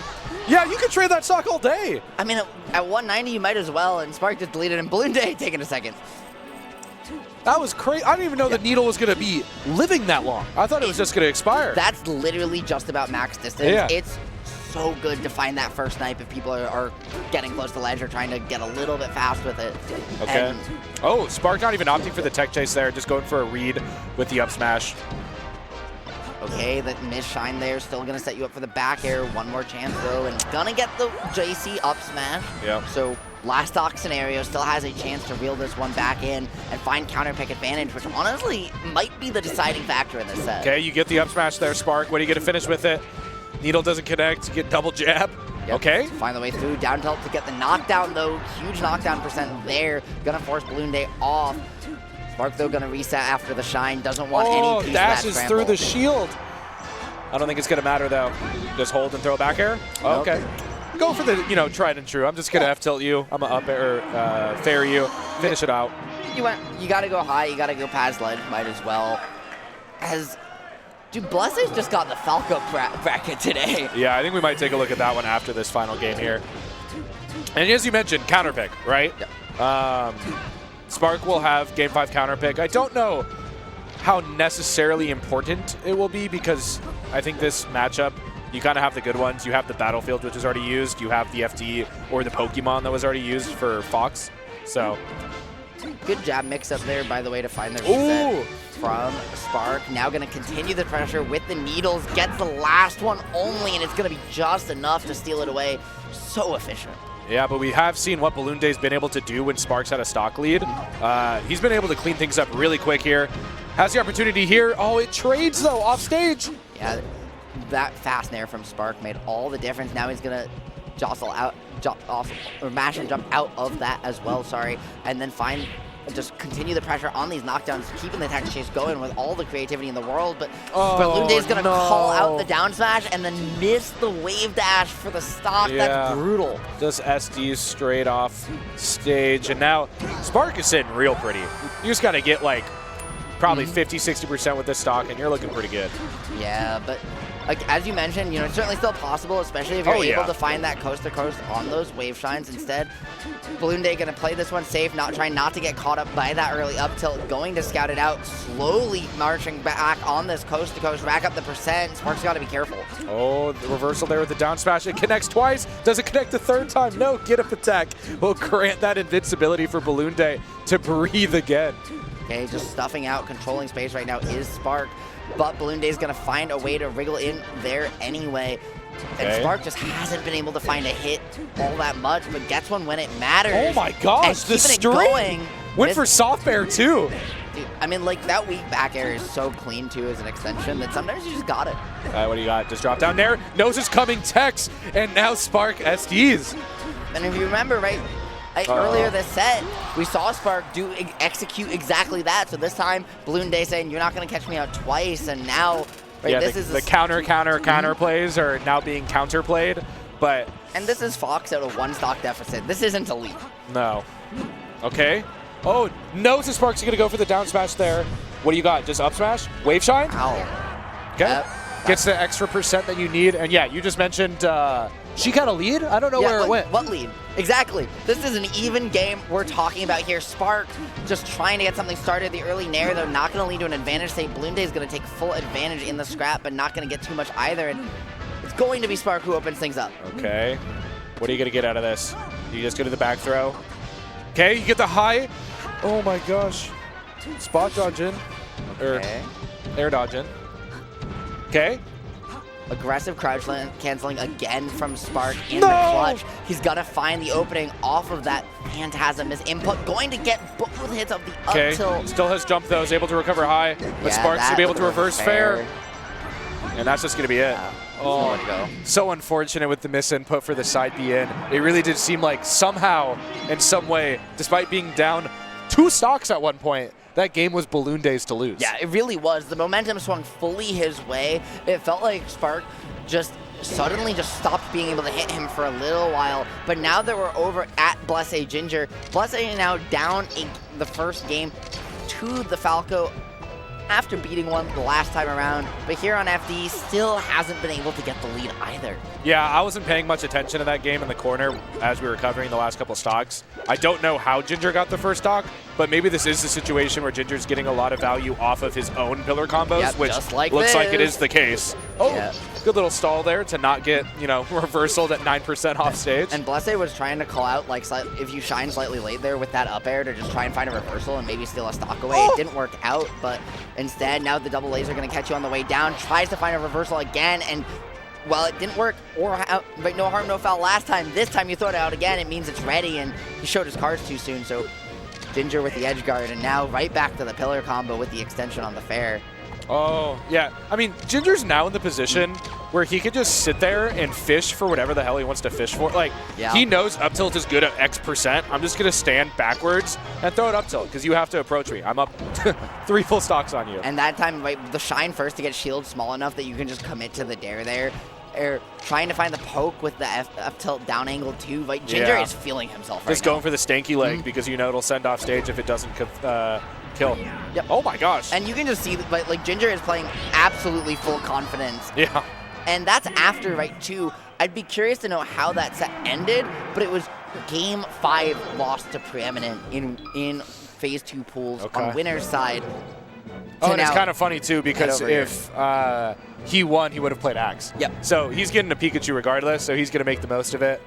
Yeah, you could trade that stock all day. I mean, at 190, you might as well, and Spark just deleted, and Balloon Day taking a second. That was crazy. I didn't even know the needle was going to be living that long. I thought it was just going to expire. That's literally just about max distance. Yeah. It's so good to find that first snipe if people are getting close to ledge or trying to get a little bit fast with it. Okay. And Spark not even opting for the tech chase there, just going for a read with the up smash. Okay, that miss shine there, still going to set you up for the back air. One more chance, though, and going to get the JC up smash. Yep. So last stock scenario still has a chance to reel this one back in and find counter pick advantage, which honestly might be the deciding factor in this set. Okay, you get the up smash there, Spark. What do you get to finish with it? Needle doesn't connect, you get double jab. Yep. Okay. Find the way through, down tilt to get the knockdown, though. Huge knockdown percent there. Going to force Balloon Day off. Spark, though, going to reset after the shine. Doesn't want any piece of that dashes scramble. through the shield. I don't think it's going to matter, though. Just hold and throw back air? Nope. Okay. Go for the, tried and true. I'm just going to F-tilt you. I'm going to up air, fair you. Finish it out. You got to go high. You got to go past ledge. Might as well. Dude, Blessé's just got the Falco bracket today. Yeah, I think we might take a look at that one after this final game here. And as you mentioned, counter pick, right? Yeah. Spark will have Game 5 counter pick. I don't know how necessarily important it will be because I think this matchup, you kind of have the good ones. You have the Battlefield, which is already used. You have the FD or the Pokemon that was already used for Fox. So Good jab mix up there, by the way, to find the reset from Spark. Now going to continue the pressure with the needles. Gets the last one only, and it's going to be just enough to steal it away. So efficient. Yeah, but we have seen what Balloonday's been able to do when Spark's had a stock lead. He's been able to clean things up really quick here. Has the opportunity here. Oh, it trades, though, off stage. Yeah, that fast nair from Spark made all the difference. Now he's going to jostle out, mash and jump out of that as well, and then just continue the pressure on these knockdowns, keeping the attack chase going with all the creativity in the world. But Balloonday's going to call out the down smash and then miss the wave dash for the stock. Yeah. That's brutal. Just SDs straight off stage. And now Spark is sitting real pretty. You just got to get like probably 50-60% with this stock, and you're looking pretty good. Yeah, but like as you mentioned, it's certainly still possible, especially if you're able to find that coast to coast on those wave shines. Instead, Balloonday going to play this one safe, trying not to get caught up by that early up tilt, going to scout it out, slowly marching back on this coast to coast, rack up the percent. Spark's got to be careful. Oh, the reversal there with the down smash. It connects twice. Does it connect the third time? No, get up attack will grant that invincibility for Balloonday to breathe again. Okay, just stuffing out, controlling space right now is Spark. But Balloonday's going to find a way to wriggle in there anyway. And Spark just hasn't been able to find a hit all that much, but gets one when it matters. Oh my gosh, the string went for soft air too. Dude, I mean, like that weak back air is so clean too as an extension that sometimes you just got it. What do you got? Just drop down there. Knows it's coming Tex, and now Spark SDs. And if you remember, right, earlier this set, we saw Spark execute exactly that. So this time, Balloonday saying, "You're not going to catch me out twice." And now, this is the counter plays are now being counterplayed. And this is Fox at a 1 stock deficit. This isn't elite. No. Okay. Oh, knows the Spark's going to go for the down smash there. What do you got? Just up smash? Wave shine? Ow. Okay. Gets the extra percent that you need. And yeah, you just mentioned she got a lead? I don't know where it went. What lead? Exactly. This is an even game we're talking about here. Spark just trying to get something started. The early nair, though, not going to lead to an advantage. Say Balloonday is going to take full advantage in the scrap, but not going to get too much either. And it's going to be Spark who opens things up. Okay. What are you going to get out of this? You just go to the back throw. Okay, you get the high. Oh my gosh. Spot dodging. Okay. Air dodging. Okay. Aggressive crouch canceling again from Spark in the clutch. He's going to find the opening off of that Phantasm as input. Going to get both hits of the up tilt. Still has jump though. Is able to recover high. But Spark's going to be able to reverse fair. And that's just going to be it. Oh, so unfortunate with the misinput for the side B in. It really did seem like somehow, in some way, despite being down 2 stocks at one point, that game was Balloonday's to lose. Yeah, it really was. The momentum swung fully his way. It felt like Spark just suddenly stopped being able to hit him for a little while. But now that we're over at Blessé Ginger, Blessé now down in the first game to the Falco after beating one the last time around. But here on FD, still hasn't been able to get the lead either. Yeah, I wasn't paying much attention to that game in the corner as we were covering the last couple stocks. I don't know how Ginger got the first stock, but maybe this is the situation where Ginger's getting a lot of value off of his own pillar combos, which looks like it is the case. Oh, good little stall there to not get, reversaled at 9% off stage. And Blessé was trying to call out, like, if you shine slightly late there with that up air to just try and find a reversal and maybe steal a stock away. It didn't work out, but instead, now the double A's are going to catch you on the way down. Tries to find a reversal again, and well, it didn't work, but no harm, no foul last time. This time you throw it out again, it means it's ready, and he showed his cards too soon, so Ginger with the edge guard, and now right back to the pillar combo with the extension on the fair. Oh, yeah. I mean, Ginger's now in the position where he could just sit there and fish for whatever the hell he wants to fish for. Like, he knows up tilt is good at X%. I'm just going to stand backwards and throw it up tilt because you have to approach me. I'm up 3 full stocks on you. And that time, the shine first to get shield small enough that you can just commit to the dare there. Or trying to find the poke with the up tilt down angle too. Like, Ginger is feeling himself right now. Just going for the stanky leg because it'll send off stage if it doesn't kill. Yep. Oh my gosh. And you can just see that, like, Ginger is playing absolutely full confidence. Yeah. And that's after, too. I'd be curious to know how that set ended, but it was game 5 lost to Preeminent in phase 2 pools on winner's side. Oh, and it's kind of funny, too, because if he won, he would have played Axe. Yep. So he's getting a Pikachu regardless, so he's going to make the most of it.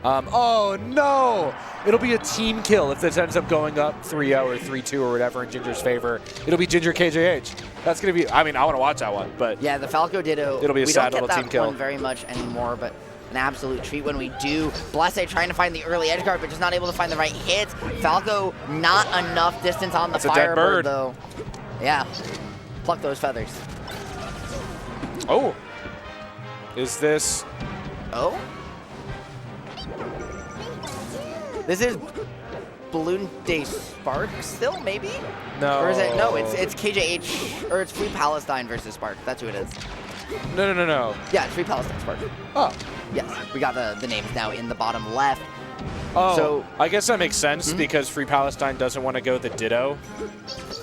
Oh, no! It'll be a team kill if this ends up going up 3-0 or 3-2 or whatever in Ginger's favor. It'll be Ginger KJH. That's going to be, I mean, I want to watch that one, but. Yeah, the Falco Ditto. It'll be a sad little team kill. We don't get that one very much anymore, but an absolute treat when we do. Blessé trying to find the early edge guard, but just not able to find the right hits. Falco, not enough distance on the Firebird, though. Yeah. Pluck those feathers. Oh. Is this. Oh? This is Balloon Day Spark still, maybe? No. Or is it? No, it's KJH, or it's Free Palestine versus Spark. That's who it is. No. Yeah, it's Free Palestine Spark. Oh. Yes, we got the names now in the bottom left. Oh, so, I guess that makes sense because Free Palestine doesn't want to go the Ditto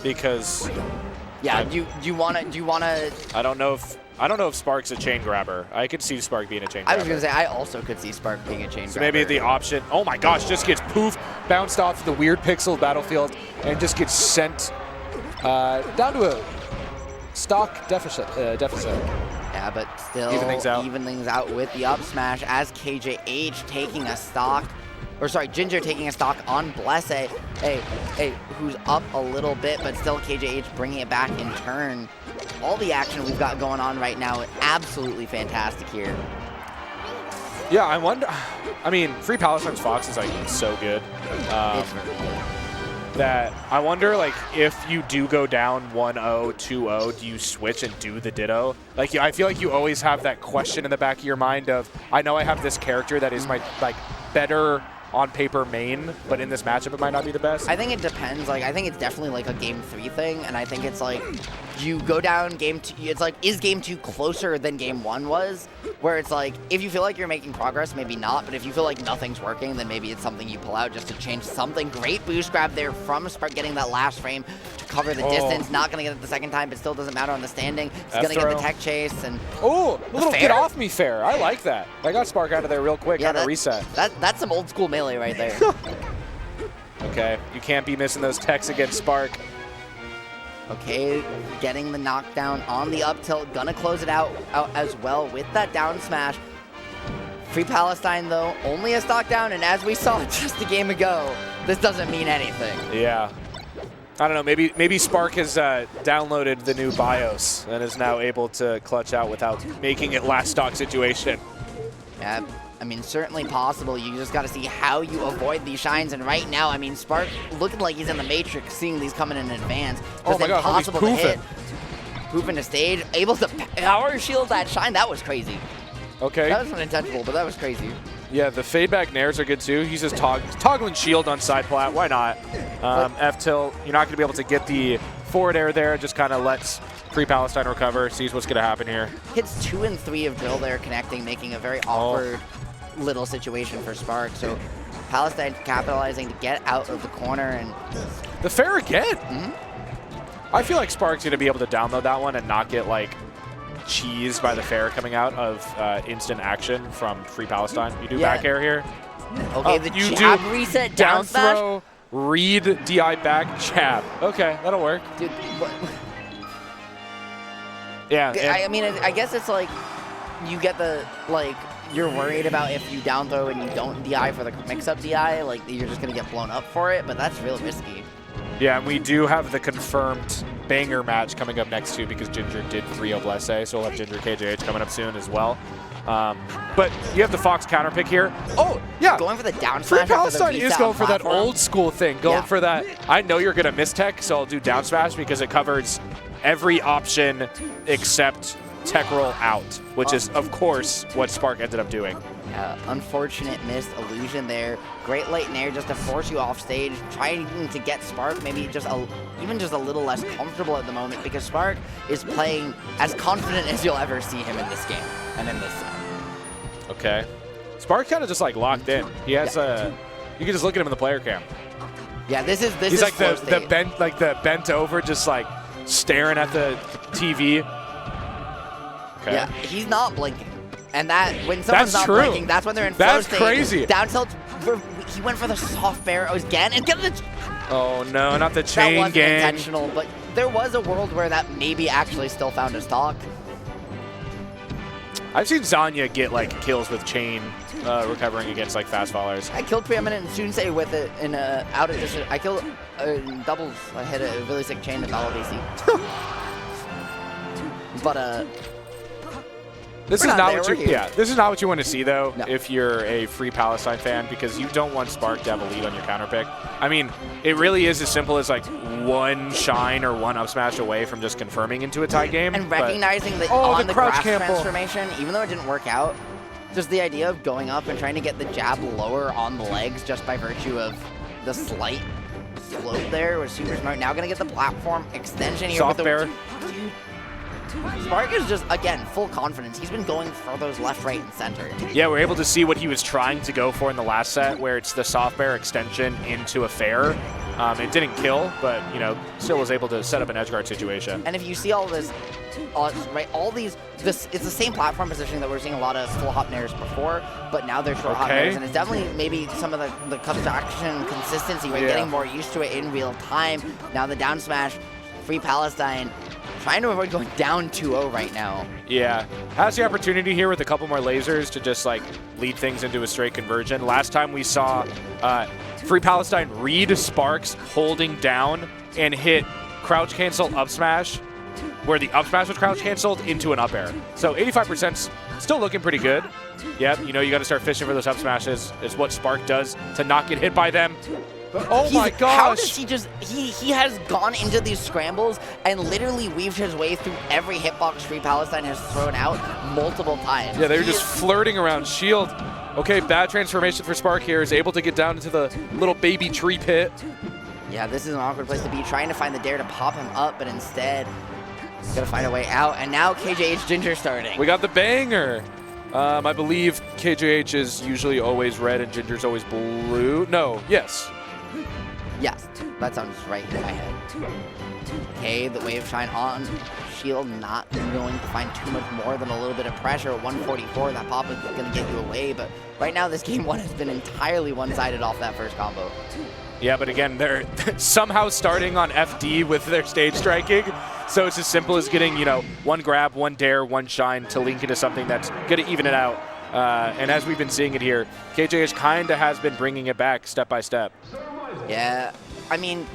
because. Yeah, do you wanna? I don't know if Spark's a chain grabber. I could see Spark being a chain grabber. I was gonna say I also could see Spark being a chain grabber. So maybe the option. Oh my gosh, just gets poof, bounced off the weird pixel battlefield, and just gets sent down to a stock deficit. Yeah, but still even things out with the up smash as KJH taking a stock. Or sorry, Ginger taking a stock on Blessé. Hey, who's up a little bit, but still KJH bringing it back in turn. All the action we've got going on right now, absolutely fantastic here. Yeah, I wonder. I mean, Free Palestine's Fox is like so good. That I wonder, like, if you do go down 1-0, 2-0, do you switch and do the Ditto? Like, I feel like you always have that question in the back of your mind of, I know I have this character that is my like better on paper main, but in this matchup it might not be the best. I think it depends. Like, I think it's definitely like a game 3 thing, and I think it's like you go down game 2. It's like, is game 2 closer than game 1 was? Where it's like, if you feel like you're making progress, maybe not, but if you feel like nothing's working, then maybe it's something you pull out just to change something. Great boost grab there from Spark, getting that last frame to cover the distance. Not gonna get it the second time, but still doesn't matter on the standing. He's gonna get the tech chase and a little get off me fair. I like that. I got Spark out of there real quick. Yeah, got a reset. That's some old school melee right there. Okay, you can't be missing those techs against Spark. Okay, getting the knockdown on the up tilt, gonna close it out as well with that down smash. Free Palestine though, only a stock down, and as we saw just a game ago, this doesn't mean anything. Yeah. I don't know, maybe Spark has downloaded the new BIOS and is now able to clutch out without making it last stock situation. Yeah, I mean, certainly possible. You just got to see how you avoid these shines. And right now, I mean, Spark looking like he's in the Matrix, seeing these coming in advance. Oh my God, he's impossible to hit. Poofing to stage, able to power shield that shine. That was crazy. Okay. That was unintentional, but that was crazy. Yeah, the fade back nairs are good too. He's just toggling shield on side plat. Why not? F-tilt, you're not going to be able to get the forward air there. Just kind of lets Free Palestine recover, sees what's going to happen here. Hits 2 and 3 of drill there connecting, making a very awkward little situation for Spark. So Palestine capitalizing to get out of the corner. And the fair again. I feel like Spark's going to be able to download that one and not get like cheesed by the fair coming out of instant action from Free Palestine. You do back air here. Okay, the jab reset down smash. Throw, read DI back, jab. Okay, that'll work. Dude, what? Yeah. I mean, I guess it's like you get the, like, you're worried about if you down throw and you don't DI for the mix-up DI, like, you're just going to get blown up for it, but that's real risky. Yeah, and we do have the confirmed banger match coming up next too because Ginger did 3-0 Blessé, so we'll have Ginger KJH coming up soon as well. But you have the Fox counter pick here. Oh, yeah. Going for the down Free smash. Palestine is going for that old school thing. Going for that, I know you're going to miss tech, so I'll do down smash because it covers every option except tech roll out, which is, of course, what Spark ended up doing. Unfortunate missed illusion there. Great late nair just to force you off stage, trying to get Spark maybe just even just a little less comfortable at the moment because Spark is playing as confident as you'll ever see him in this game and in this set. Okay. Spark kind of just like locked in. He has you can just look at him in the player cam. Yeah, this is He's like the bent over, just like staring at the TV. Okay. Yeah, he's not blinking. And that, when someone's not blinking, that's when they're in flow state. That's crazy. Down tilt, he went for the soft barrows again. And get the... Oh no, not the chain gang. That wasn't intentional, but there was a world where that maybe actually still found a stock. I've seen Zanya get like kills with chain recovering against like fast fallers. I killed Preeminent and Sunsei with it in out of distance. I killed in doubles. I hit a really sick chain in battle DC. But this is not what you this is not what you want to see though No. if you're a Free Palestine fan, because you don't want Spark to have a lead on your counter pick. I mean, it really is as simple as like one shine or one up smash away from just confirming into a tie game. And recognizing that on the crouch transformation, even though it didn't work out, just the idea of going up and trying to get the jab lower on the legs just by virtue of the slight slope there was super smart. Now gonna get the platform extension here Soft with bear. Spark is just, again, full confidence. He's been going for those left, right, and center. Yeah, we're able to see what he was trying to go for in the last set, where it's the soft bear extension into a fair. It didn't kill, but, you know, still was able to set up an edge guard situation. And if you see all this, it's the same platform positioning that we're seeing a lot of full hop nairs before, but now they're short hop nairs, and it's definitely maybe some of the construction consistency, right? Getting more used to it in real time. Now the down smash, Free Palestine, trying to avoid going down 2-0 right now. Yeah, has the opportunity here with a couple more lasers to just like lead things into a straight conversion. Last time we saw Free Palestine read Sparks holding down and hit crouch cancel up smash, where the up smash was crouch canceled into an up air. So 85%'s still looking pretty good. Yep, you know, you got to start fishing for those up smashes. It's what Spark does to not get hit by them. Oh my gosh! How does he just, he has gone into these scrambles and literally weaved his way through every hitbox Free Palestine has thrown out multiple times. Yeah, they were just flirting around shield. Okay, bad transformation for Spark here, is able to get down into the little baby tree pit. Yeah, this is an awkward place to be, trying to find the dare to pop him up, but instead, he's gonna find a way out, and now KJH Ginger starting. We got the banger. I believe KJH is usually always red and Ginger's always blue. No, yes. Yes, that sounds right in my head. Okay, the wave shine on shield, not going to find too much more than a little bit of pressure. 144, that pop is going to get you away, but right now this game one has been entirely one-sided off that first combo. Yeah, but again, they're somehow starting on FD with their stage striking, so it's as simple as getting, you know, one grab, one dare, one shine to link into something that's going to even it out. And as we've been seeing it here, KJH kind of has been bringing it back step by step. Yeah, I mean,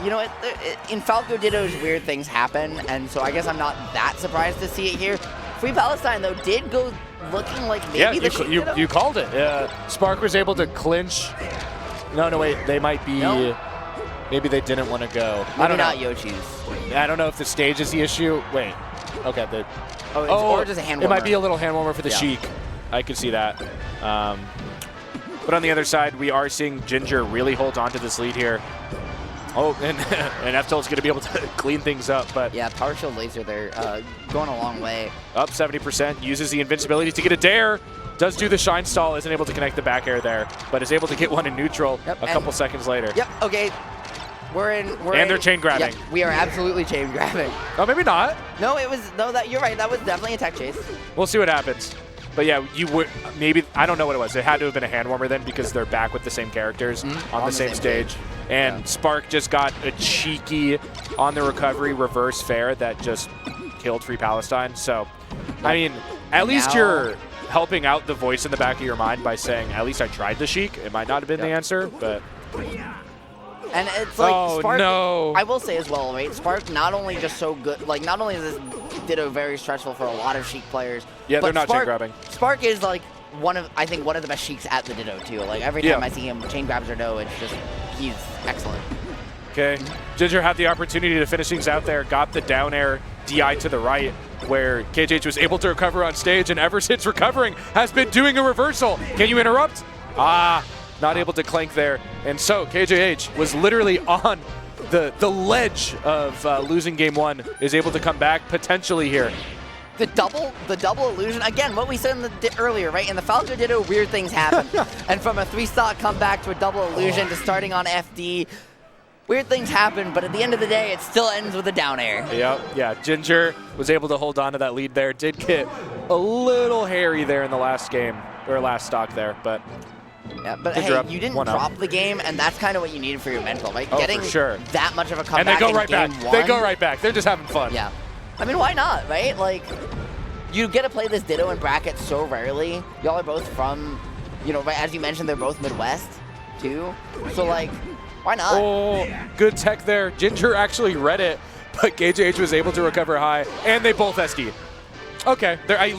you know, in Falco Ditto's weird things happen, and so I guess I'm not that surprised to see it here. Free Palestine, though, did go looking like maybe you called it. Spark was able to clinch. No, wait, they might be. Nope. Maybe they didn't want to go. Maybe I don't not know. Yoshi's. I don't know if the stage is the issue. Wait. Okay. Or just a hand warmer. It might be a little hand warmer for the Sheik. I could see that. But on the other side, we are seeing Ginger really hold on to this lead here. Oh, and F-Tilt's going to be able to clean things up. But yeah, Power Shield Laser there, going a long way. Up 70%, uses the invincibility to get a dare. Does do the shine stall, isn't able to connect the back air there, but is able to get one in neutral a couple seconds later. Yep, okay. And they're chain grabbing. Yep, we are absolutely chain grabbing. Oh, maybe not. No, you're right, that was definitely a tech chase. We'll see what happens. But yeah, you would maybe, I don't know what it was. It had to have been a hand warmer then, because they're back with the same characters on the same stage. And Spark just got a cheeky on the recovery reverse fair that just killed Free Palestine. So, I mean, at least you're helping out the voice in the back of your mind by saying, at least I tried the Sheik. It might not have been the answer, but... And it's like, Spark, no. I will say as well, right? Spark not only just so good, like not only is this Ditto very stressful for a lot of Sheik players. Yeah, they're not chain grabbing. Spark is like I think one of the best Sheiks at the Ditto too. Like every time I see him chain grabs or no, it's just, he's excellent. Okay, Ginger had the opportunity to finish things out there, got the down air DI to the right, where KJH was able to recover on stage, and ever since recovering, has been doing a reversal. Can you interrupt? Not able to clank there. And so KJH was literally on the ledge of losing game one, is able to come back potentially here. The double illusion, again, what we said earlier, right? In the Falco Ditto, weird things happen. And from a 3-stock comeback to a double illusion to starting on FD, weird things happen, but at the end of the day, it still ends with a down air. Yep, yeah, Ginger was able to hold on to that lead there. Did get a little hairy there in the last game, or last stock there, but Yeah, but Ginger hey, you didn't drop the game, and that's kind of what you needed for your mental, right? Oh, Getting for sure. that much of a comeback And they go right in back. game 1. They go right back. They're just having fun. Yeah. I mean, why not, right? Like, you get to play this Ditto in bracket so rarely. Y'all are both from, you know, as you mentioned, they're both Midwest, too. So, like, why not? Oh, good tech there. Ginger actually read it, but KJH was able to recover high, and they both SD. Okay, I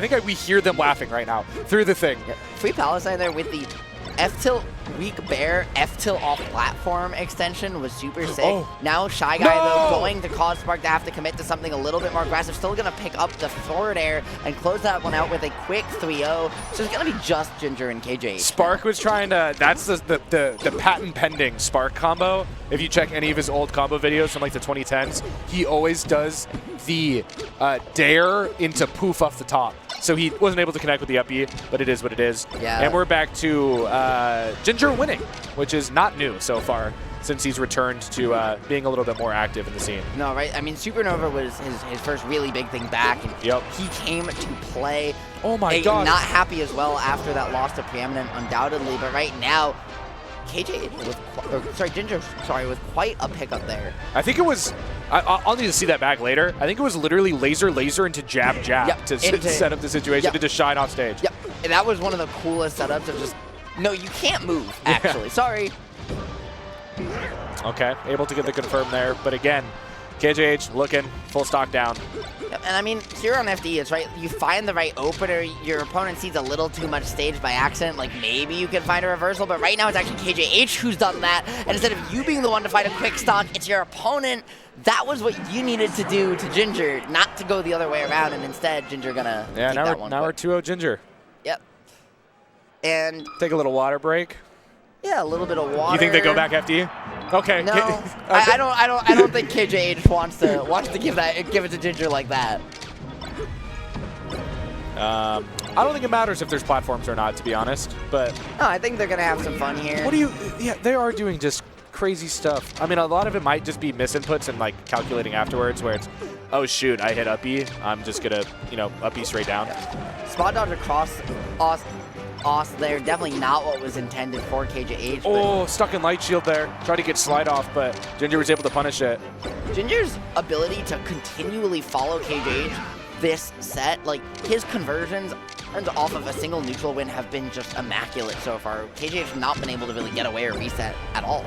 think we hear them laughing right now through the thing. Yeah. Free Palestine there with the F-tilt weak bear, F-tilt off platform extension was super sick. Oh. Now Shy Guy, though, going to cause Spark to have to commit to something a little bit more aggressive. Still going to pick up the forward air and close that one out with a quick 3-0. So it's going to be just Ginger and KJ. Spark was trying to, that's the patent pending Spark combo. If you check any of his old combo videos from like the 2010s, he always does the dare into poof off the top. So he wasn't able to connect with the up B, but it is what it is. Yeah. And we're back to Ginger winning, which is not new so far since he's returned to being a little bit more active in the scene. No, right? I mean, Supernova was his first really big thing back, and he came to play. Oh my god. Not happy as well after that loss to Preeminent, undoubtedly, but right now, KJ Ginger with quite a pickup there. I think it was, I'll need to see that back later. I think it was literally laser into jab to set up the situation to just shine off stage. Yep, and that was one of the coolest setups of just, no, you can't move, actually. Sorry. Okay, able to get the confirm there, but again, KJH looking full stock down. Yep, and I mean, here on FD, it's right, you find the right opener, your opponent sees a little too much stage by accident, like maybe you can find a reversal, but right now it's actually KJH who's done that, and instead of you being the one to find a quick stock, it's your opponent. That was what you needed to do to Ginger, not to go the other way around, and instead Ginger gonna take that one. Now we're 2-0 Ginger. Yep. And take a little water break. Yeah, a little bit of water. You think they go back FD? Okay. No, I don't think KJH wants to give it to Ginger like that. I don't think it matters if there's platforms or not, to be honest. But no, I think they're gonna have some fun here. Yeah, they are doing just crazy stuff. I mean, a lot of it might just be misinputs and like calculating afterwards, where it's, oh shoot, I hit up B. I'm just gonna, up B straight down. Yeah. Spot dodge across Os there, definitely not what was intended for KJH. Oh, stuck in light shield there. Tried to get slide off, but Ginger was able to punish it. Ginger's ability to continually follow KJH this set, like his conversions off of a single neutral win have been just immaculate so far. KJH's not been able to really get away or reset at all.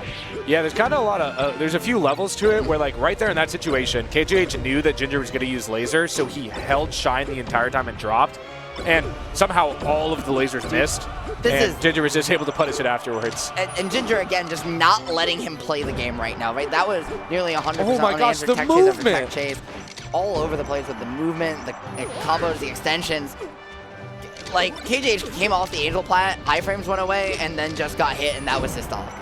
Yeah, there's kind of a lot of, there's a few levels to it where like right there in that situation, KJH knew that Ginger was going to use laser, so he held shine the entire time and dropped. And somehow all of the lasers missed. Ginger was just able to punish it afterwards. And Ginger, again, just not letting him play the game right now, right? That was nearly 100% oh my gosh, the tech movement. chase after tech chase. All over the place with the movement, the combos, the extensions. Like, KJH came off the Angel Plat, iframes went away, and then just got hit, and that was his stock.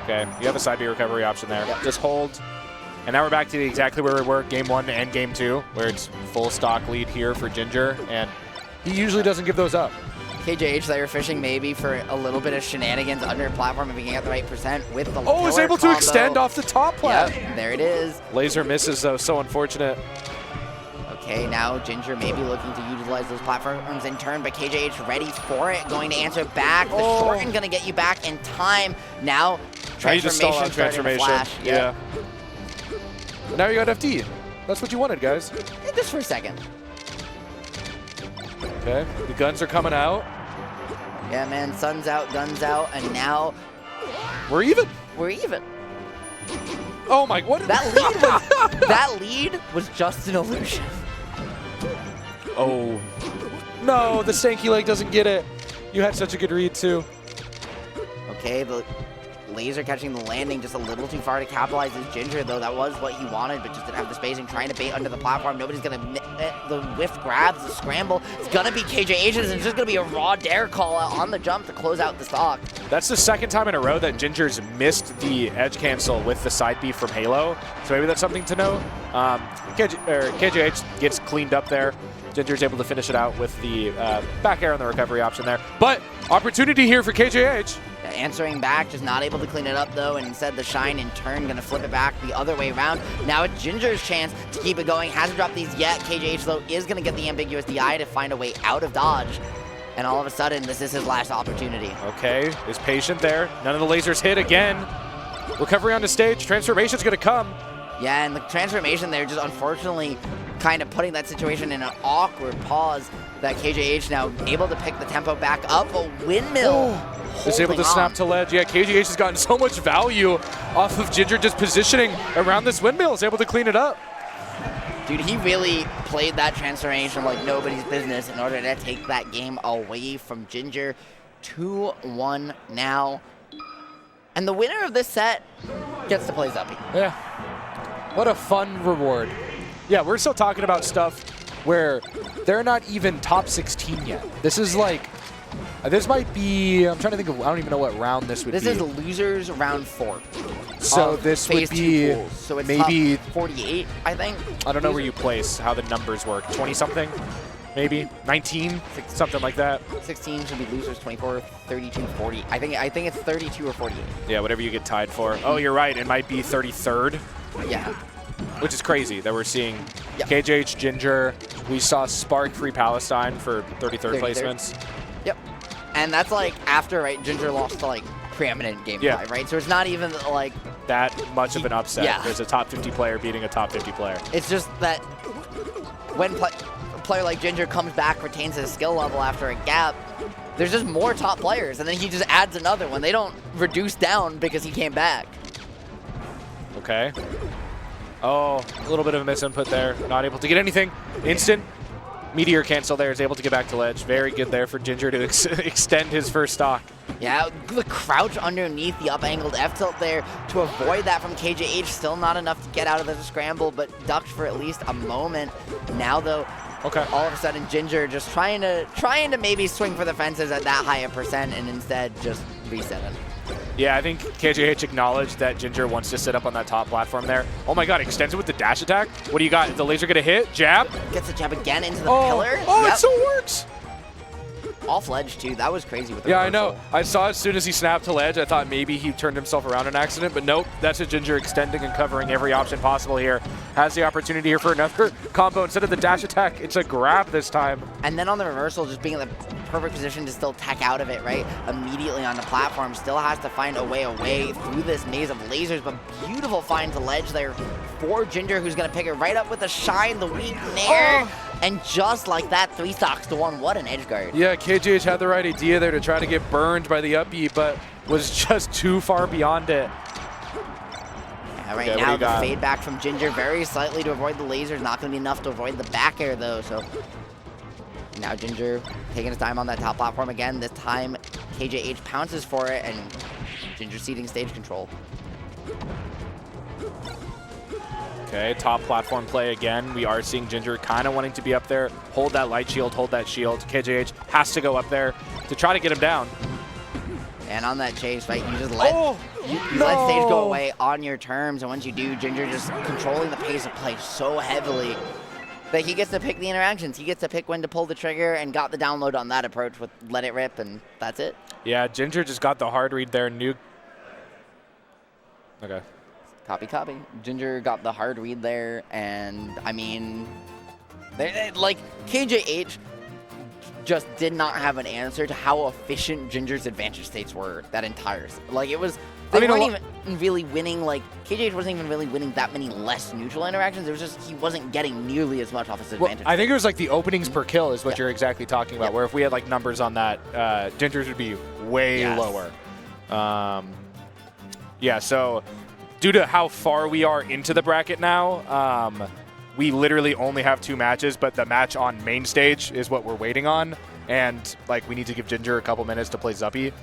Okay, you have a side B recovery option there. Yep. Just hold. And now we're back to exactly where we were, game 1 and game 2, where it's full stock lead here for Ginger, and he usually doesn't give those up. KJH there fishing maybe for a little bit of shenanigans under platform if he can get the right percent with the is able to extend off the top plat. Yep, there it is. Laser misses though, so unfortunate. Okay, now Ginger may be looking to utilize those platforms in turn, but KJH ready for it, going to answer back. The shorten going to get you back in time. Now, transformation starting to flash. Yeah. Now you got FD. That's what you wanted, guys. Just for a second. Okay, the guns are coming out. Yeah, man, sun's out, guns out, and now we're even. We're even. Oh my! What? That lead was just an illusion. Oh no! The stanky leg doesn't get it. You had such a good read too. Okay, the laser catching the landing just a little too far to capitalize as Ginger, though that was what he wanted, but just didn't have the spacing, trying to bait under the platform. Nobody's going to, the whiff grabs, the scramble. It's going to be KJH's, and it's just going to be a raw dare call out on the jump to close out the stock. That's the second time in a row that Ginger's missed the edge cancel with the side B from Halo, so maybe that's something to note. KJH gets cleaned up there. Ginger's able to finish it out with the back air on the recovery option there. But opportunity here for KJH. Answering back, just not able to clean it up though, and instead the shine in turn gonna flip it back the other way around. Now it's Ginger's chance to keep it going. Hasn't dropped these yet. KJH though is gonna get the ambiguous DI to find a way out of dodge. And all of a sudden, this is his last opportunity. Okay, is patient there. None of the lasers hit again. Recovery on the stage. Transformation's going to come. Yeah, and the transformation there just unfortunately kind of putting that situation in an awkward pause that KJH now able to pick the tempo back up. A windmill. Is able to snap to ledge. Yeah, KGH has gotten so much value off of Ginger just positioning around this windmill. Is able to clean it up. Dude, he really played that transformation like nobody's business in order to take that game away from Ginger. 2-1 now. And the winner of this set gets to play Zuppy. Yeah. What a fun reward. Yeah, we're still talking about stuff where they're not even top 16 yet. This is like, this might be, I'm trying to think of, I don't even know what round this would be. This is losers round 4. So this would be so it's maybe top 48, I think. I don't know where you place, how the numbers work. 20-something, maybe 19, something like that. 16 should be losers, 24, 32, 40. I think it's 32 or 48. Yeah, whatever you get tied for. Oh, you're right. It might be 33rd. Yeah. Which is crazy that we're seeing KJH Ginger. We saw Spark Free Palestine for 33rd placements. Yep. And that's like after, right, Ginger lost to like Preeminent game 5, right? So it's not even like that much of an upset. Yeah. There's a top 50 player beating a top 50 player. It's just that when a player like Ginger comes back, retains his skill level after a gap, there's just more top players, and then he just adds another one. They don't reduce down because he came back. Okay. Oh, a little bit of a misinput there. Not able to get anything. Instant meteor cancel there. Is able to get back to ledge. Very good there for Ginger to extend his first stock. Yeah, the crouch underneath the up-angled F-tilt there to avoid that from KJH. Still not enough to get out of the scramble, but ducked for at least a moment. Now, though, all of a sudden, Ginger just trying to maybe swing for the fences at that high a percent and instead just resetting. Yeah, I think KJH acknowledged that Ginger wants to sit up on that top platform there. Oh my god, extends it with the dash attack. What do you got? Is the laser going to hit? Jab? Gets the jab again into the pillar. Oh, it still works! Off ledge, too. That was crazy with the reversal. I know. I saw as soon as he snapped to ledge, I thought maybe he turned himself around in accident, but nope. That's a Ginger extending and covering every option possible here. Has the opportunity here for another combo. Instead of the dash attack, it's a grab this time. And then on the reversal, just being in the perfect position to still tech out of it, right? Immediately on the platform, still has to find a way away through this maze of lasers, but beautiful find to ledge there for Ginger, who's going to pick it right up with the shine, the weak nair. And just like that, 3 stocks to 1. What an edge guard. Yeah, KJH had the right idea there to try to get burned by the up B, but was just too far beyond it. Yeah, right now the fade back from Ginger very slightly to avoid the lasers. Not going to be enough to avoid the back air, though. So now Ginger taking his time on that top platform again. This time, KJH pounces for it, and Ginger ceding stage control. Okay, top platform play again. We are seeing Ginger kind of wanting to be up there. Hold that light shield, hold that shield. KJH has to go up there to try to get him down. And on that chase, right, you just let, you let stage go away on your terms. And once you do, Ginger just controlling the pace of play so heavily that he gets to pick the interactions. He gets to pick when to pull the trigger and got the download on that approach with let it rip, and that's it. Yeah, Ginger just got the hard read there. Okay. Copy. Ginger got the hard read there, and I mean, like KJH just did not have an answer to how efficient Ginger's advantage states were that entire. Like it was, they weren't even really winning. Like KJH wasn't even really winning that many less neutral interactions. It was just he wasn't getting nearly as much off his advantage. I think it was like the openings per kill is what you're exactly talking about. Where if we had like numbers on that, Ginger's would be way lower. Yeah, so. Due to how far we are into the bracket now, we literally only have 2 matches, but the match on main stage is what we're waiting on. And like we need to give Ginger a couple minutes to play Zuppy.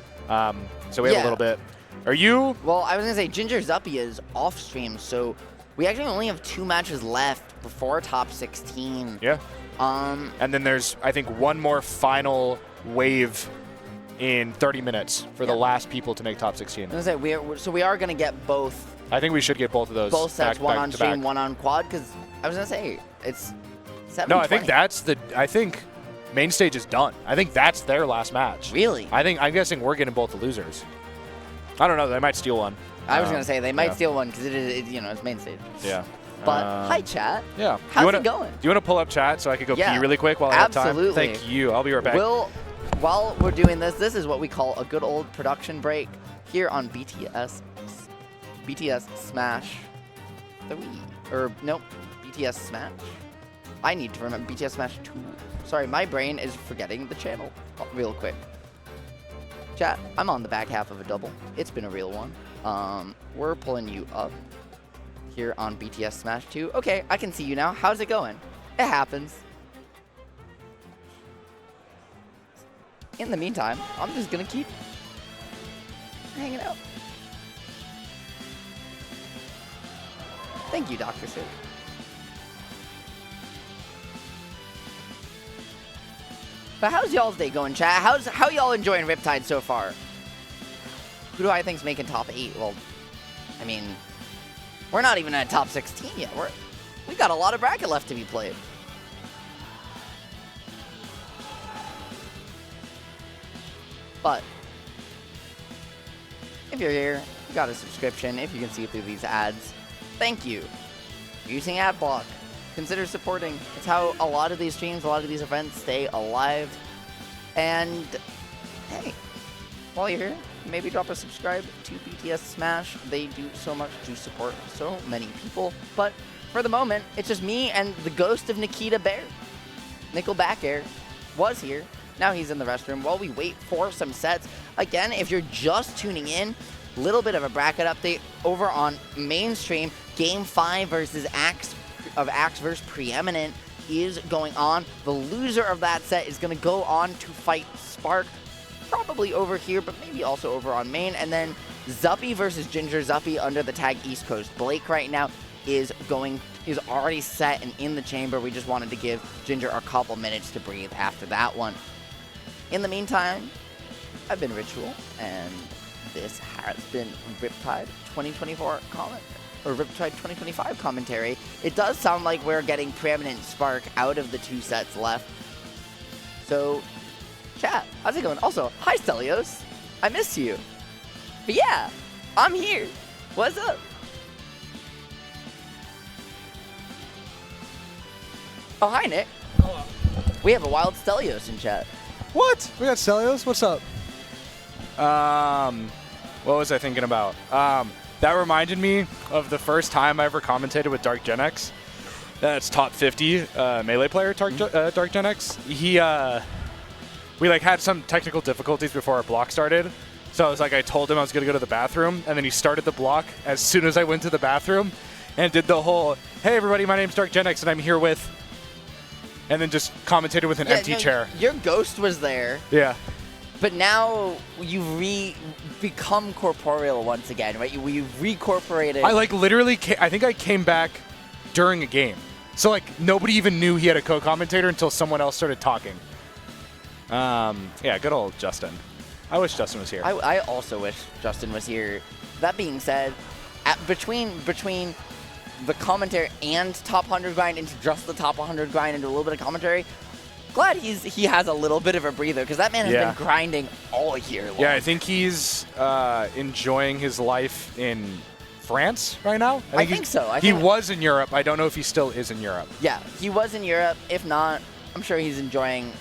So we have a little bit. Are you? Well, I was going to say Ginger Zuppy is off stream, so we actually only have 2 matches left before top 16. Yeah. And then there's, I think, one more final wave in 30 minutes for the last people to make top 16. I was going to say, we are going to get both. I think we should get both of those. Both sets, one on stream, one on quad, because I was going to say, it's 7-20. No, I think main stage is done. I think that's their last match. Really? I'm guessing we're getting both the losers. I don't know. They might steal one. I was going to say, they might steal one because it's main stage. Yeah. But, hi, chat. Yeah. How's it going? Do you want to pull up chat so I could go pee really quick while I have time? Absolutely. Thank you. I'll be right back. while we're doing this, this is what we call a good old production break here on BTS Smash 3. Or, nope, BTS Smash. I need to remember BTS Smash 2. Sorry, my brain is forgetting the channel real quick. Chat, I'm on the back half of a double. It's been a real one. We're pulling you up here on BTS Smash 2. Okay, I can see you now. How's it going? It happens. In the meantime, I'm just gonna keep hanging out. Thank you, Dr. Seke. But how's y'all's day going, chat? How y'all enjoying Riptide so far? Who do I think's making top 8? Well, I mean, we're not even at top 16 yet. We got a lot of bracket left to be played. But if you're here, you got a subscription. If you can see through these ads, thank you. Using AdBlock. Consider supporting. It's how a lot of these streams, a lot of these events stay alive. And hey, while you're here, maybe drop a subscribe to BTS Smash. They do so much to support so many people. But for the moment, it's just me and the ghost of Nikita Bear. Nickelback Air was here. Now he's in the restroom while we wait for some sets. Again, if you're just tuning in, little bit of a bracket update over on mainstream. Game 5 versus Axe versus Preeminent is going on. The loser of that set is going to go on to fight Spark, probably over here, but maybe also over on main. And then Zuppy versus Ginger. Zuppy under the tag East Coast. Blake right now is already set and in the chamber. We just wanted to give Ginger a couple minutes to breathe after that one. In the meantime, I've been Ritual, and this has been Riptide 2024 comment, or Riptide 2025 commentary. It does sound like we're getting Preeminent Spark out of the 2 sets left. So, chat, how's it going? Also, hi Stelios, I miss you. But yeah, I'm here. What's up? Oh, hi Nick. Hello. We have a wild Stelios in chat. What? We got Stelios? What's up? What was I thinking about? That reminded me of the first time I ever commentated with Dark Gen X. That's top 50 Melee player, Dark Gen X. We like had some technical difficulties before our block started. So I told him I was gonna go to the bathroom, and then he started the block as soon as I went to the bathroom and did the whole, hey everybody, my name's Dark Gen X and I'm here with, and then just commentated with an empty chair. Your ghost was there. Yeah. But now you've become corporeal once again, right? You've recorporated. I literally, I think I came back during a game. So nobody even knew he had a co-commentator until someone else started talking. Yeah, good old Justin. I wish Justin was here. I also wish Justin was here. That being said, between the commentary and top 100 grind into just the top 100 grind into a little bit of commentary, glad he has a little bit of a breather, because that man has been grinding all year long. Yeah, I think he's enjoying his life in France right now. I think so. He was in Europe. I don't know if he still is in Europe. Yeah, he was in Europe. If not, I'm sure he's enjoying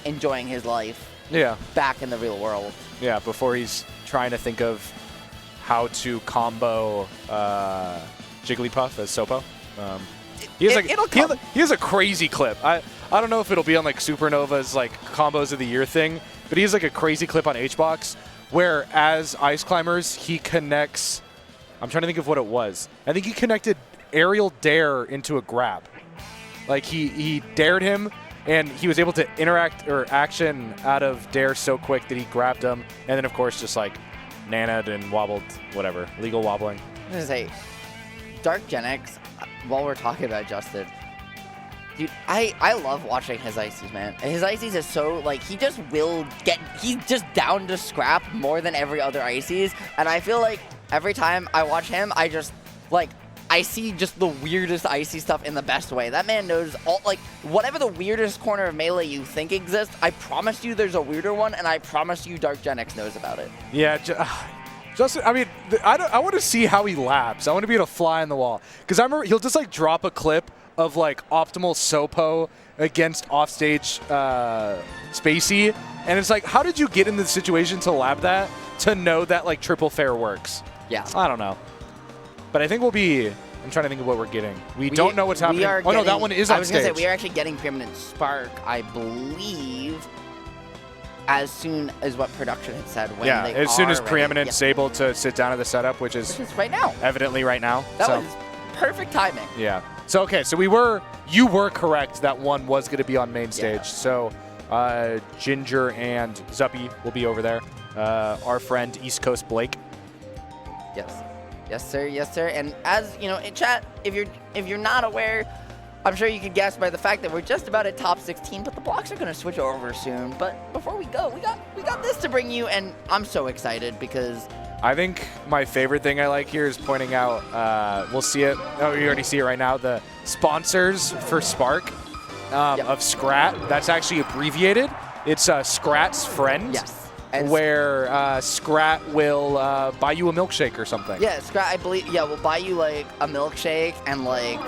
his life. Yeah. Back in the real world. Yeah, before he's trying to think of how to combo Jigglypuff as Sopo. He has a crazy clip. I don't know if it'll be on Supernova's combos of the year thing, but he has a crazy clip on HBox where as Ice Climbers he connects. I'm trying to think of what it was. I think he connected aerial dare into a grab. He dared him, and he was able to interact or action out of dare so quick that he grabbed him, and then of course just nanoed and wobbled, whatever, legal wobbling. I was gonna say, Dark Gen X, while we're talking about Justin, dude, I love watching his ices, man. His ices is so, he's just down to scrap more than every other ices, and I feel like every time I watch him, I just, I see just the weirdest icy stuff in the best way. That man knows all, whatever the weirdest corner of Melee you think exists, I promise you there's a weirder one, and I promise you Dark Gen X knows about it. Yeah, Justin, I mean, I want to see how he laps. I want to be able to fly on the wall. Because I remember he'll just drop a clip of optimal Sopo against offstage Spacey, And it's like, how did you get in the situation to lab that to know that like triple fair works? Yeah. I don't know. But I think we'll be, I'm trying to think of what we're getting. We don't know what's happening. Oh, no, that one is on stage. I was going to say, we are actually getting Preeminent Spark, I believe, as soon as what production had said. When yeah, they as soon as ready. Preeminent's able to sit down at the setup, which is right now. Evidently right now. That was perfect timing. Yeah. So, okay, so you were correct that one was going to be on main stage. So, Ginger and Zuppy will be over there. Our friend East Coast Blake. Yes. Yes, sir. Yes, sir. And as, you know, in chat, if you're not aware, I'm sure you could guess by the fact that we're just about at top 16, but the blocks are going to switch over soon. But before we go, we got this to bring you, and I'm so excited because I think my favorite thing I like here is pointing out, we'll see it, oh, you already see it right now, the sponsors for Spark of Scrat. That's actually abbreviated. It's Scrat's Friend. Yes. And where Scrat will buy you a milkshake or something. Yeah, Scrat, I believe, will buy you like a milkshake and like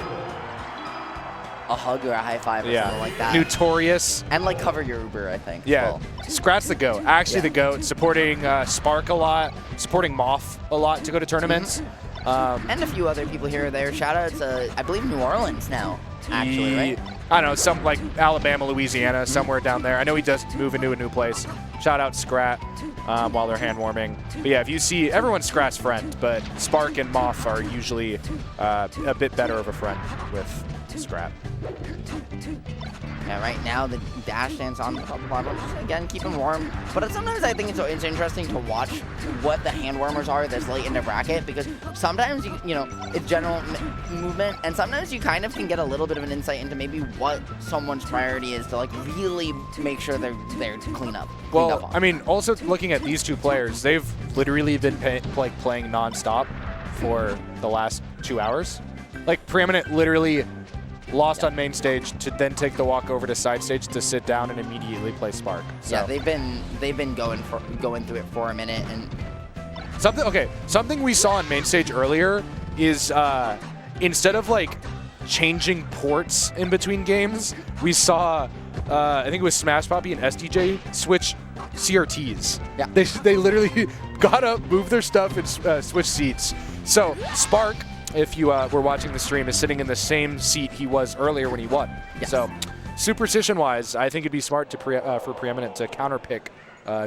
a hug or a high five or something like that. Notorious. And like cover your Uber, I think. Yeah, Scrat's the GOAT. Actually the GOAT, supporting Spark a lot, supporting Moth a lot to go to tournaments. And a few other people here or there. Shout out to, I believe, New Orleans now, actually, right? I don't know, some like Alabama, Louisiana, somewhere down there. I know he does move into a new place. Shout out Scrat while they're hand warming. But yeah, if you see, everyone's Scrat's friend, but Spark and Moth are usually a bit better of a friend with Scrat. Yeah, right now the dash dance on the top bottom, again, keep him warm. But sometimes I think it's interesting to watch what the hand warmers are this late in the bracket, because sometimes, you know, it's general movement, and sometimes you kind of can get a little bit of an insight into maybe what someone's priority is to like really make sure they're clean up. Well, I mean, also looking at these two players, they've literally been playing nonstop for the last 2 hours. Like, Preeminent literally lost on main stage to then take the walk over to side stage to sit down and immediately play Spark. So. Yeah, they've been going through it for a minute, and something we saw on main stage earlier is instead of like changing ports in between games, we saw I think it was Smash Poppy and SDJ switch CRTs. Yeah, they literally got up, moved their stuff, and switched seats. So Spark, if you were watching the stream, is sitting in the same seat he was earlier when he won. Yes. So, superstition-wise, I think it'd be smart to for Preeminent to counterpick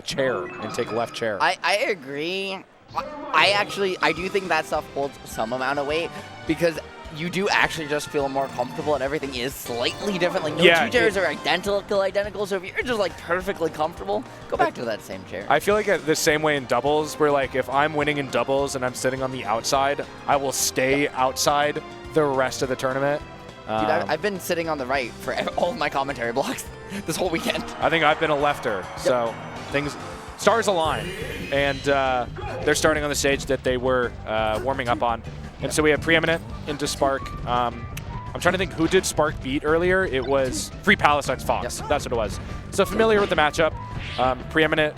chair and take left chair. I agree. I do think that stuff holds some amount of weight, because you do actually just feel more comfortable and everything is slightly different. Like, no two chairs are identical, so if you're just like perfectly comfortable, go back to that same chair. I feel like the same way in doubles, where like if I'm winning in doubles and I'm sitting on the outside, I will stay outside the rest of the tournament. Dude, I've been sitting on the right for all of my commentary blocks this whole weekend. I think I've been a lefter, so stars align, and they're starting on the stage that they were warming up on. And so we have Preeminent into Spark. I'm trying to think who did Spark beat earlier. It was Free Palestine's Fox. Yep. That's what it was. So familiar with the matchup. Preeminent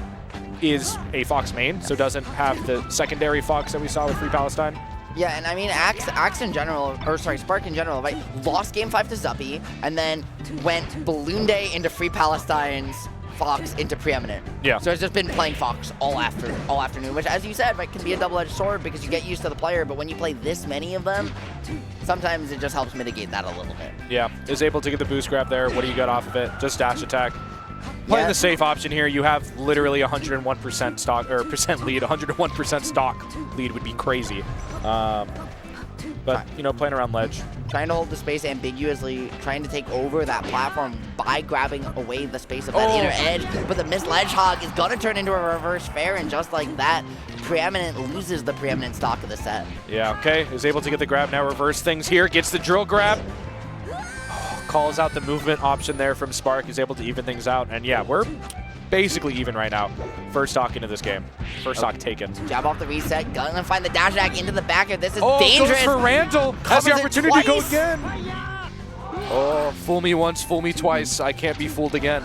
is a Fox main, so doesn't have the secondary Fox that we saw with Free Palestine. Yeah, and I mean, Axe in general, or sorry, Spark in general, right? Lost game 5 to Zuppy, and then went Balloon Day into Free Palestine's Fox into Preeminent. Yeah. So it's just been playing Fox all afternoon, which, as you said, right, can be a double-edged sword because you get used to the player, but when you play this many of them, sometimes it just helps mitigate that a little bit. Yeah, is able to get the boost grab there. What do you get off of it? Just dash attack. Playing the safe option here, you have literally 101% stock, or percent lead. 101% stock lead would be crazy. But, you know, playing around ledge. Trying to hold the space ambiguously, trying to take over that platform by grabbing away the space of that inner edge. But the missed ledge hog is going to turn into a reverse fair, and just like that, Preeminent loses the Preeminent stock of the set. Yeah, okay. Is able to get the grab now, reverse things here. Gets the drill grab. Calls out the movement option there from Spark. Is able to even things out. And yeah, we're basically even right now. First stock into this game. First stock taken. Jab off the reset. Gonna find the dash attack into the back here. This is dangerous. Goes for Randall. Has the opportunity to go again. Oh, fool me once, fool me twice. I can't be fooled again.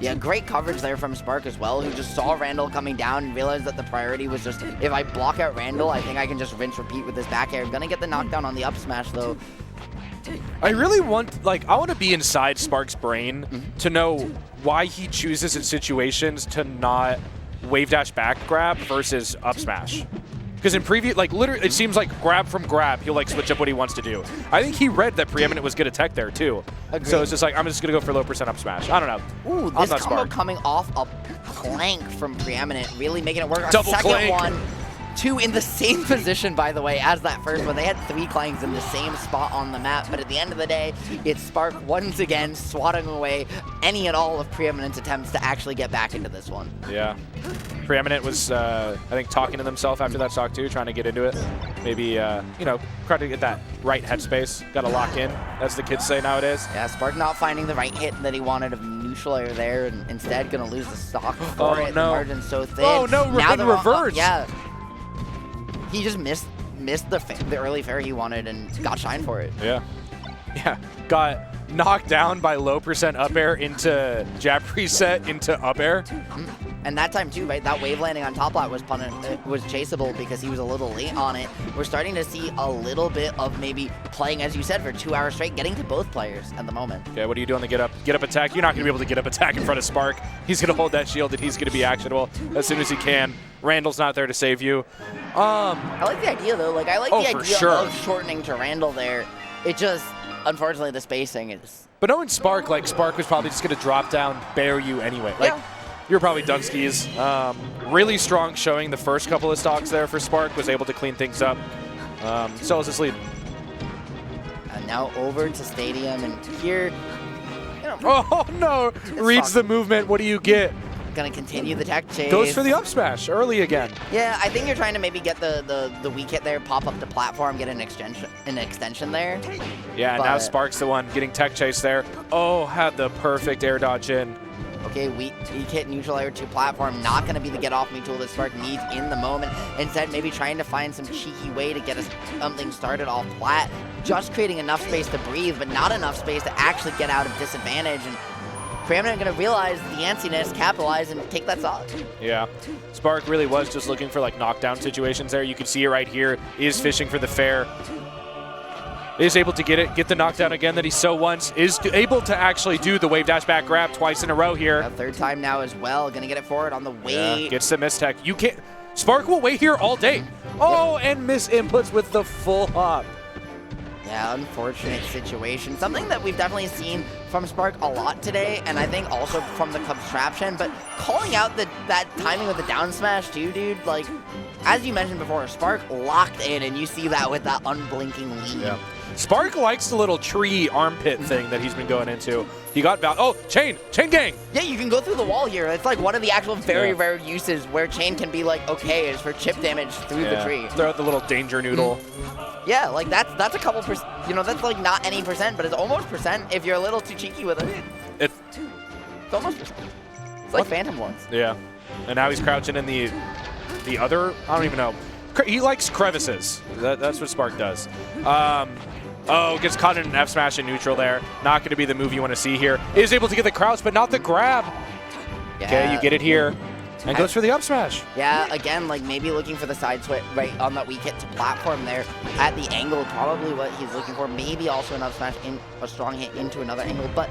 Yeah, great coverage there from Spark as well, who just saw Randall coming down and realized that the priority was just, if I block out Randall, I think I can just rinse repeat with this back air. Gonna get the knockdown on the up smash though. I really want, like, I want to be inside Spark's brain to know why he chooses in situations to not wave dash back grab versus up smash. Because in previous, like, literally, it seems like grab from grab, he'll, like, switch up what he wants to do. I think he read that Preeminent was good at tech there, too. Agreed. So it's just like, I'm just going to go for low percent up smash. I don't know. Ooh, this combo coming off a clank from Preeminent, really making it work. Double second clank. one. 2 in the same position, by the way, as that first one. They had 3 clanks in the same spot on the map, but at the end of the day, it's Spark once again swatting away any and all of Preeminent's attempts to actually get back into this one. Yeah. Preeminent was, I think, talking to themselves after that stock too, trying to get into it. Maybe, you know, try to get that right headspace. Got to lock in, as the kids say nowadays. Yeah, Spark not finding the right hit that he wanted of neutral air there, and instead going to lose the stock for it. No. The margin's so thin. Oh, no, now in reverse. Yeah. He just missed the early fair he wanted and got shine for it. Yeah. Yeah. Got knocked down by low percent up air into jab preset into up air. And that time too, right? That wave landing on top lap was chaseable because he was a little late on it. We're starting to see a little bit of maybe playing, as you said, for 2 hours straight, getting to both players at the moment. Yeah, what are you doing to get up attack? You're not going to be able to get up attack in front of Spark. He's going to hold that shield and he's going to be actionable as soon as he can. Randall's not there to save you. I like the idea though. Like I like the idea of shortening to Randall there. It just, unfortunately, the spacing is. But knowing Spark, like Spark was probably just going to drop down, bear you anyway. Like, yeah. You're probably done skis. Really strong showing the first couple of stocks there for Spark. Was able to clean things up. So is this lead. And now over to Stadium, and here, you know. Oh no! Reads the movement. What do you get? Gonna continue the tech chase. Goes for the up smash early again. Yeah, I think you're trying to maybe get the weak hit there, pop up the platform, get an extension there. Yeah, now Spark's the one getting tech chase there. Oh, had the perfect air dodge in. Okay, weak hit neutral air to platform, not going to be the get off me tool that Spark needs in the moment. Instead, maybe trying to find some cheeky way to get something started off plat, just creating enough space to breathe, but not enough space to actually get out of disadvantage. And Preeminent going to realize the antsiness, capitalize, and take that solid. Yeah, Spark really was just looking for like knockdown situations there. You can see it right here. Is fishing for the fair. Is able to get it, get the knockdown again that he so wants. Is able to actually do the wave dash back grab twice in a row here. A third time now as well. Gonna get it forward on the way. Yeah, gets the miss tech. You can't. Spark will wait here all day. Oh, and miss inputs with the full hop. Yeah, unfortunate situation. Something that we've definitely seen from Spark a lot today, and I think also from the Subtraction, but calling out that timing with the down smash too, dude. Like, as you mentioned before, Spark locked in, and you see that with that unblinking lead. Yeah. Spark likes the little tree armpit thing that he's been going into. He got chain gang. Yeah, you can go through the wall here. It's like one of the actual very rare uses where chain can be like, okay, is for chip damage through the tree. Throw out the little danger noodle. Yeah, like that's a couple percent, you know, that's like not any percent, but it's almost percent if you're a little too cheeky with it. It's almost percent. It's like Phantom ones. Yeah, and now he's crouching in the other, I don't even know. He likes crevices. That's what Spark does. Oh, gets caught in an F smash in neutral there. Not going to be the move you want to see here. Is able to get the crouch, but not the grab. Yeah. Okay, you get it here. And goes for the up smash. Yeah, again, like maybe looking for the side switch right on that weak hit to platform there at the angle, probably what he's looking for. Maybe also an up smash in a strong hit into another angle, but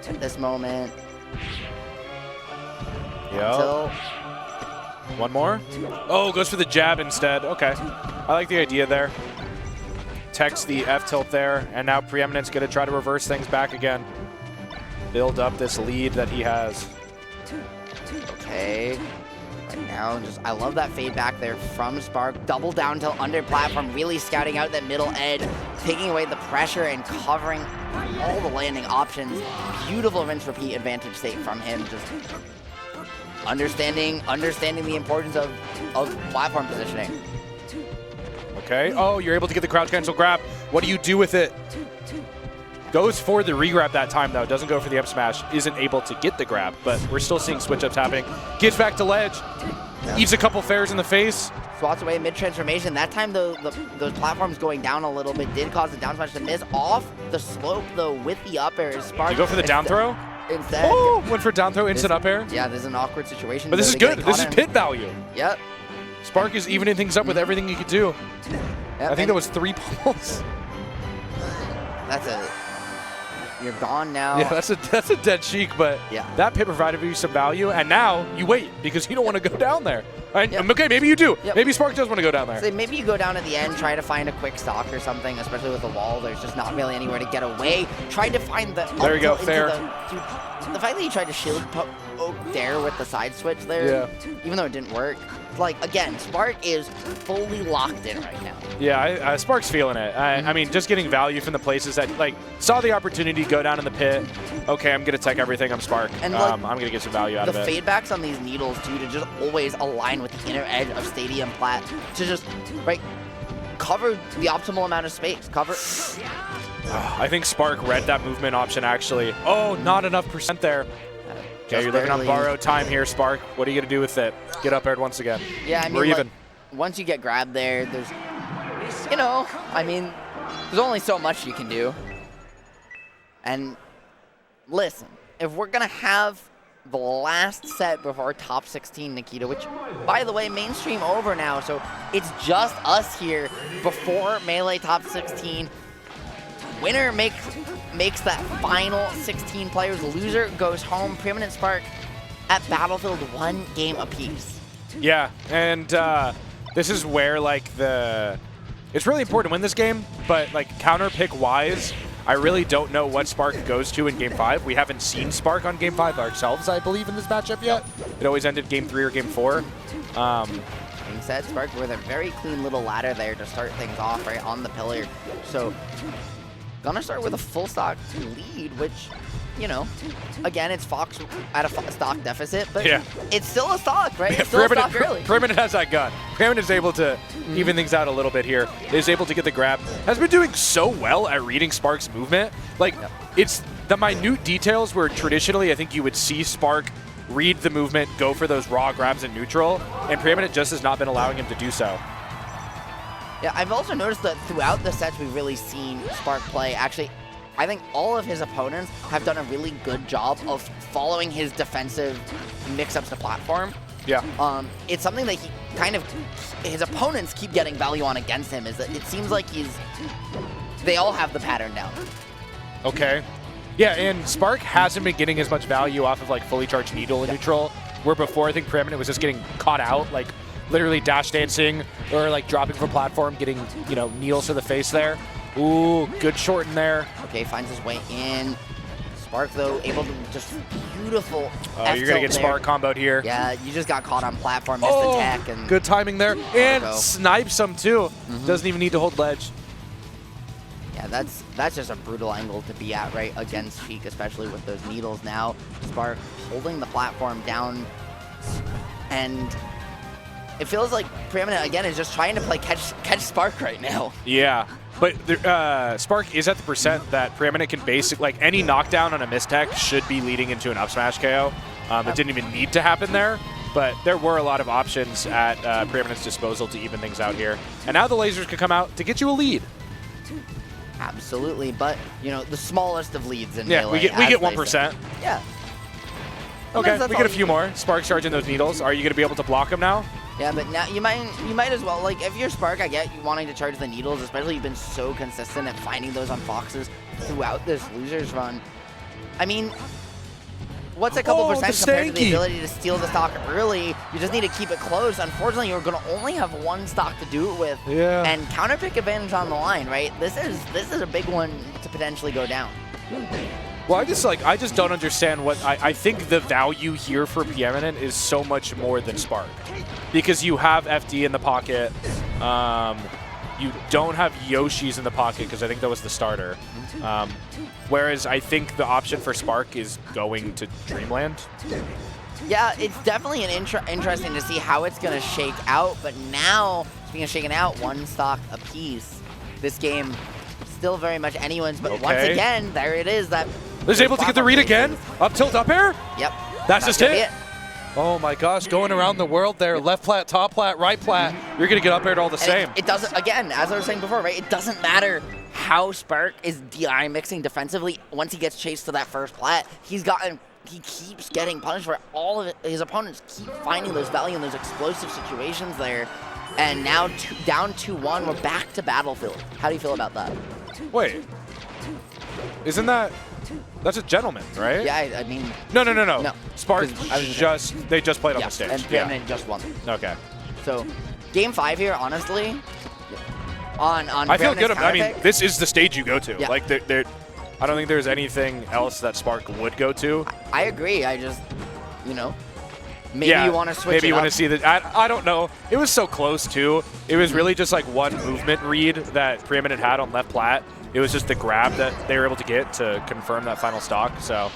at this moment, until one more. Oh, goes for the jab instead. Okay, I like the idea there. Techs the F tilt there, and now Preeminent's going to try to reverse things back again. Build up this lead that he has. Okay. Right now, I love that fade back there from Spark. Double down till under platform, really scouting out that middle edge, taking away the pressure and covering all the landing options. Beautiful rinse repeat advantage state from him. Just understanding the importance of platform positioning. Okay. Oh, you're able to get the crouch cancel grab. What do you do with it? Goes for the re-grab that time, though. Doesn't go for the up smash. Isn't able to get the grab, but we're still seeing switch-ups happening. Gets back to ledge. Yeah. Eats a couple fairs in the face. Swats away mid-transformation. That time, those platforms going down a little bit did cause the down smash to miss off the slope, though, with the up air. Spark. You go for the down throw? Instead. Oh, went for down throw, instant up air. Yeah, this is an awkward situation. But this is good. This is pit value. Yep. Spark is evening things up with everything he could do. Yep, I think that was 3 pulls. You're gone now. Yeah, that's a dead Sheik, but yeah. that pit provided you some value, and now you wait because you don't want to go down there. And, yep. Okay, maybe you do. Yep. Maybe Spark does want to go down there. So maybe you go down at the end, try to find a quick stock or something, especially with the wall. There's just not really anywhere to get away. Try to find the... There you go, fair. The fact that you tried to shield poke there with the side switch there, even though it didn't work. Like, again, Spark is fully locked in right now. Yeah, Spark's feeling it. I mean, just getting value from the places that, like, saw the opportunity to go down in the pit. Okay, I'm going to tech everything. I'm Spark. And like, I'm going to get some value out of it. The fadebacks on these needles, too, to just always align with the inner edge of Stadium Plat to just, right, cover the optimal amount of space. Cover... I think Spark read that movement option, actually. Oh, not enough percent there. Okay, you're looking on borrowed time here, Spark. What are you going to do with it? Get up aired once again. Yeah, I mean, we're even. Once you get grabbed there, there's, you know, I mean, there's only so much you can do. And listen, if we're going to have the last set before top 16, Nikita, which, by the way, mainstream over now, so it's just us here before Melee top 16. Winner makes that final 16 players. Loser goes home. Preeminent Spark at Battlefield 1 game apiece. Yeah, and this is where, like, it's really important to win this game, but, like, counter pick wise, I really don't know what Spark goes to in Game 5. We haven't seen Spark on Game 5 ourselves, I believe, in this matchup yet. It always ended Game 3 or Game 4. Being said, Spark with a very clean little ladder there to start things off right on the pillar. So, gonna start with a full stock lead, which, you know, again, it's Fox at a stock deficit, but it's still a stock, right? It's still a stock early. Preeminent has that gun. Preeminent is able to even things out a little bit here. Is able to get the grab. Has been doing so well at reading Spark's movement. Like, it's the minute details where traditionally I think you would see Spark read the movement, go for those raw grabs in neutral, and Preeminent just has not been allowing him to do so. Yeah, I've also noticed that throughout the sets we've really seen Spark play. Actually, I think all of his opponents have done a really good job of following his defensive mix-ups to platform. Yeah. It's something that his opponents keep getting value on against him, is that it seems like they all have the pattern down. Okay. Yeah, and Spark hasn't been getting as much value off of, like, fully charged needle in neutral, where before I think Preeminent was just getting caught out, like, literally dash dancing or, like, dropping from platform, getting, you know, needles to the face there. Ooh, good short in there. Okay, finds his way in. Spark, though, able to just beautiful Oh, you're going to get Spark comboed here. Yeah, you just got caught on platform, missed the tech. And good timing there. And snipes him, too. Doesn't even need to hold ledge. Yeah, that's just a brutal angle to be at, right, against Sheik, especially with those needles now. Spark holding the platform down, and it feels like Preeminent, again, is just trying to play catch Spark right now. Yeah, but Spark is at the percent that Preeminent can like, any knockdown on a mistech should be leading into an up smash KO. It didn't even need to happen there, but there were a lot of options at Preeminent's disposal to even things out here. And now the lasers can come out to get you a lead. Absolutely, but, you know, the smallest of leads in Melee. We get 1%. Yeah. Okay, we get a few more. Spark charging those needles. Are you going to be able to block them now? Yeah, but now you might as well, like, if you're Spark, I get you wanting to charge the needles, especially you've been so consistent at finding those on Foxes throughout this losers run. I mean, what's a couple percent compared to the ability to steal the stock early? You just need to keep it close. Unfortunately, you're going to only have one stock to do it with, and counterpick advantage on the line, right? This is a big one to potentially go down. Well, I just don't understand what I think the value here for Preeminent is so much more than Spark, because you have FD in the pocket. You don't have Yoshi's in the pocket because I think that was the starter. Whereas I think the option for Spark is going to Dreamland. Yeah, it's definitely interesting to see how it's going to shake out. But now, speaking of shaking out, one stock apiece. This game still very much anyone's. But once again, there it is. Is able to get the read again. Up tilt, up air. Yep. That's just it. Oh my gosh, going around the world there. Left plat, top plat, right plat. You're going to get up aired all the same. It doesn't, again, as I was saying before, right? It doesn't matter how Spark is DI mixing defensively. Once he gets chased to that first plat, he keeps getting punished for all of it. His opponents keep finding those value in those explosive situations there. And now down 2-1, we're back to Battlefield. How do you feel about that? Wait. Isn't that... That's a gentleman, right? Yeah, I mean... No. Spark they just played on yeah, the stage. And Preeminent just won. Okay. So, game 5 here, honestly, on I feel good. I mean, pick, this is the stage you go to. Yeah. Like, I don't think there's anything else that Spark would go to. I agree. I just, you know, maybe you want to switch Maybe you want to see that. I don't know. It was so close, too. It was really just like one movement read that Preeminent had on left plat. It was just the grab that they were able to get to confirm that final stock. So,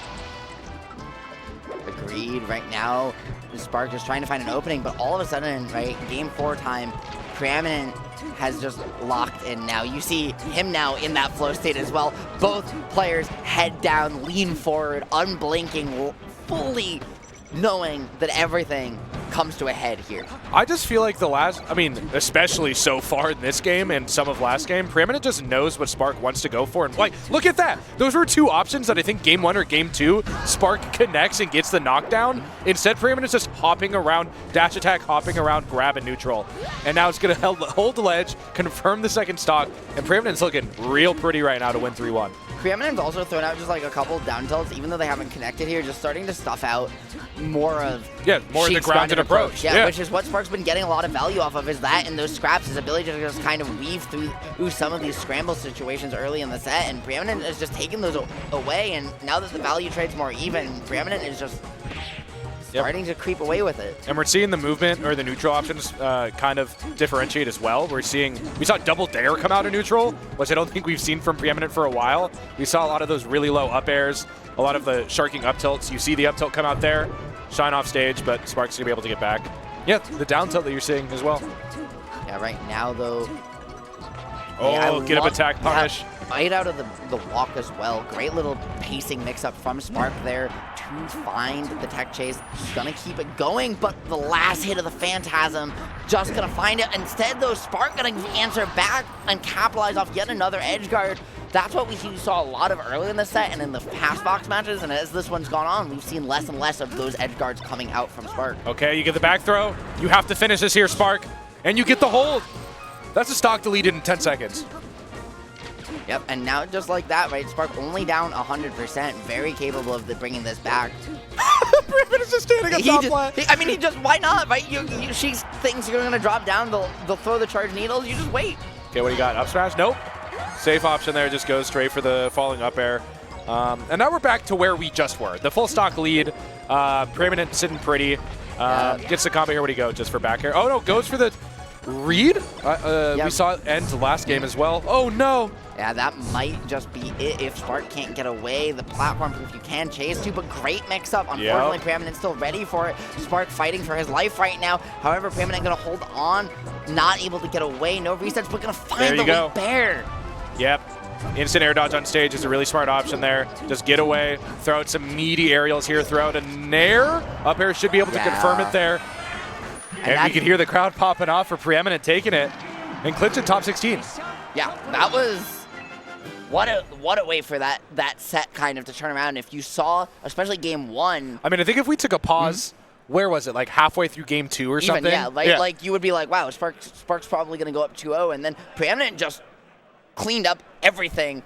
agreed. Right now, Spark just trying to find an opening, but all of a sudden, right, game 4 time, Preeminent has just locked in now. You see him now in that flow state as well. Both players head down, lean forward, unblinking, fully knowing that everything comes to a head here. I just feel like especially so far in this game and some of last game, Preeminent just knows what Spark wants to go for. And like, look at that. Those were 2 options that I think game 1 or game 2, Spark connects and gets the knockdown. Instead, Preeminent's just hopping around, dash attack, hopping around, grab and neutral. And now it's going to hold the ledge, confirm the second stock, and Preeminent's looking real pretty right now to win 3-1. Preeminent's also thrown out just like a couple down tilts, even though they haven't connected here, just starting to stuff out more of the grounded approach. Yeah, which is what Spark's been getting a lot of value off of, is that and those scraps, his ability to just kind of weave through some of these scramble situations early in the set, and Preeminent is just taking those away, and now that the value trade's more even, Preeminent is just starting to creep away with it. And we're seeing the movement or the neutral options kind of differentiate as well. We saw double dare come out of neutral, which I don't think we've seen from Preeminent for a while. We saw a lot of those really low up airs, a lot of the sharking up tilts. You see the up tilt come out there, shine off stage, but Spark's going to be able to get back. Yeah, the down tilt that you're seeing as well. Yeah, right now though. Oh, get up attack punish. Right out of the walk as well. Great little pacing mix-up from Spark there to find the tech chase. Gonna keep it going, but the last hit of the Phantasm just gonna find it. Instead, though, Spark gonna answer back and capitalize off yet another edge guard. That's what we saw a lot of early in the set and in the past box matches, and as this one's gone on, we've seen less and less of those edge guards coming out from Spark. Okay, you get the back throw. You have to finish this here, Spark, and you get the hold. That's a stock deleted in 10 seconds. Yep, and now just like that, right, Spark only down 100%, very capable of bringing this back. Preeminent is just standing on top flat. Why not, right? She thinks you're going to drop down, they'll throw the charge needles, you just wait. Okay, what do you got? Up smash? Nope. Safe option there, just goes straight for the falling up air. And now we're back to where we just were. The full stock lead, Preeminent sitting pretty. Gets the combo here, what do you go? Just for back air? Oh no, goes for the read? We saw it end last game as well. Oh no! Yeah, that might just be it if Spark can't get away. The platform, if you can chase to, but great mix-up. Unfortunately, Preeminent's still ready for it. Spark fighting for his life right now. However, Preeminent going to hold on, not able to get away. No resets, but going to find the weak bear. Yep. Instant air dodge on stage is a really smart option there. Just get away, throw out some meaty aerials here, throw out a nair. Up air should be able to confirm it there. And you can hear the crowd popping off for Preeminent taking it and clinching top 16. Yeah, that was... What a way for that set kind of to turn around. If you saw, especially game 1. I mean, I think if we took a pause, where was it? Like halfway through game 2 or something? Yeah, like you would be like, wow, Spark's probably going to go up 2-0. And then Preeminent just cleaned up everything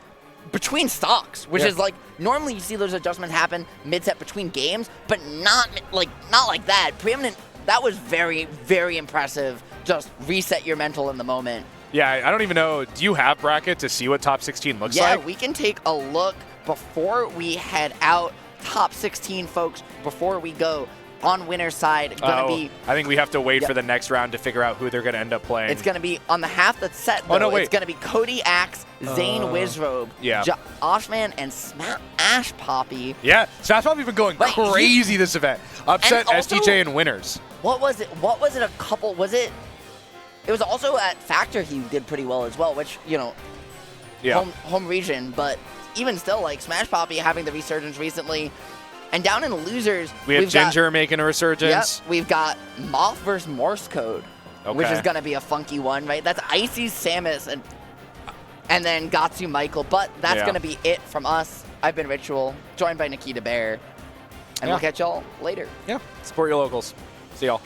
between stocks, which is like, normally you see those adjustments happen mid-set between games, but not like that. Preeminent, that was very, very impressive. Just reset your mental in the moment. Yeah, I don't even know. Do you have bracket to see what top 16 looks like? Yeah, we can take a look before we head out. Top 16, folks, before we go. On winner's side, going to be... I think we have to wait for the next round to figure out who they're going to end up playing. It's going to be on the half that's set, though. It's going to be Cody Axe, Zane Wizrobe, Oshman, and Smash Poppy. Yeah, Smash Poppy's been going crazy this event. Upset also, SDJ and winners. What was it? It was also at Factor he did pretty well as well, which, you know, home region. But even still, like, Smash Poppy having the resurgence recently. And down in the losers, we have Ginger making a resurgence. Yep, we've got Moth versus Morse Code, which is going to be a funky one, right? That's Icy Samus and then Gatsu Michael. But that's going to be it from us. I've been Ritual, joined by Nikita Bear. And we'll catch y'all later. Yeah, support your locals. See y'all.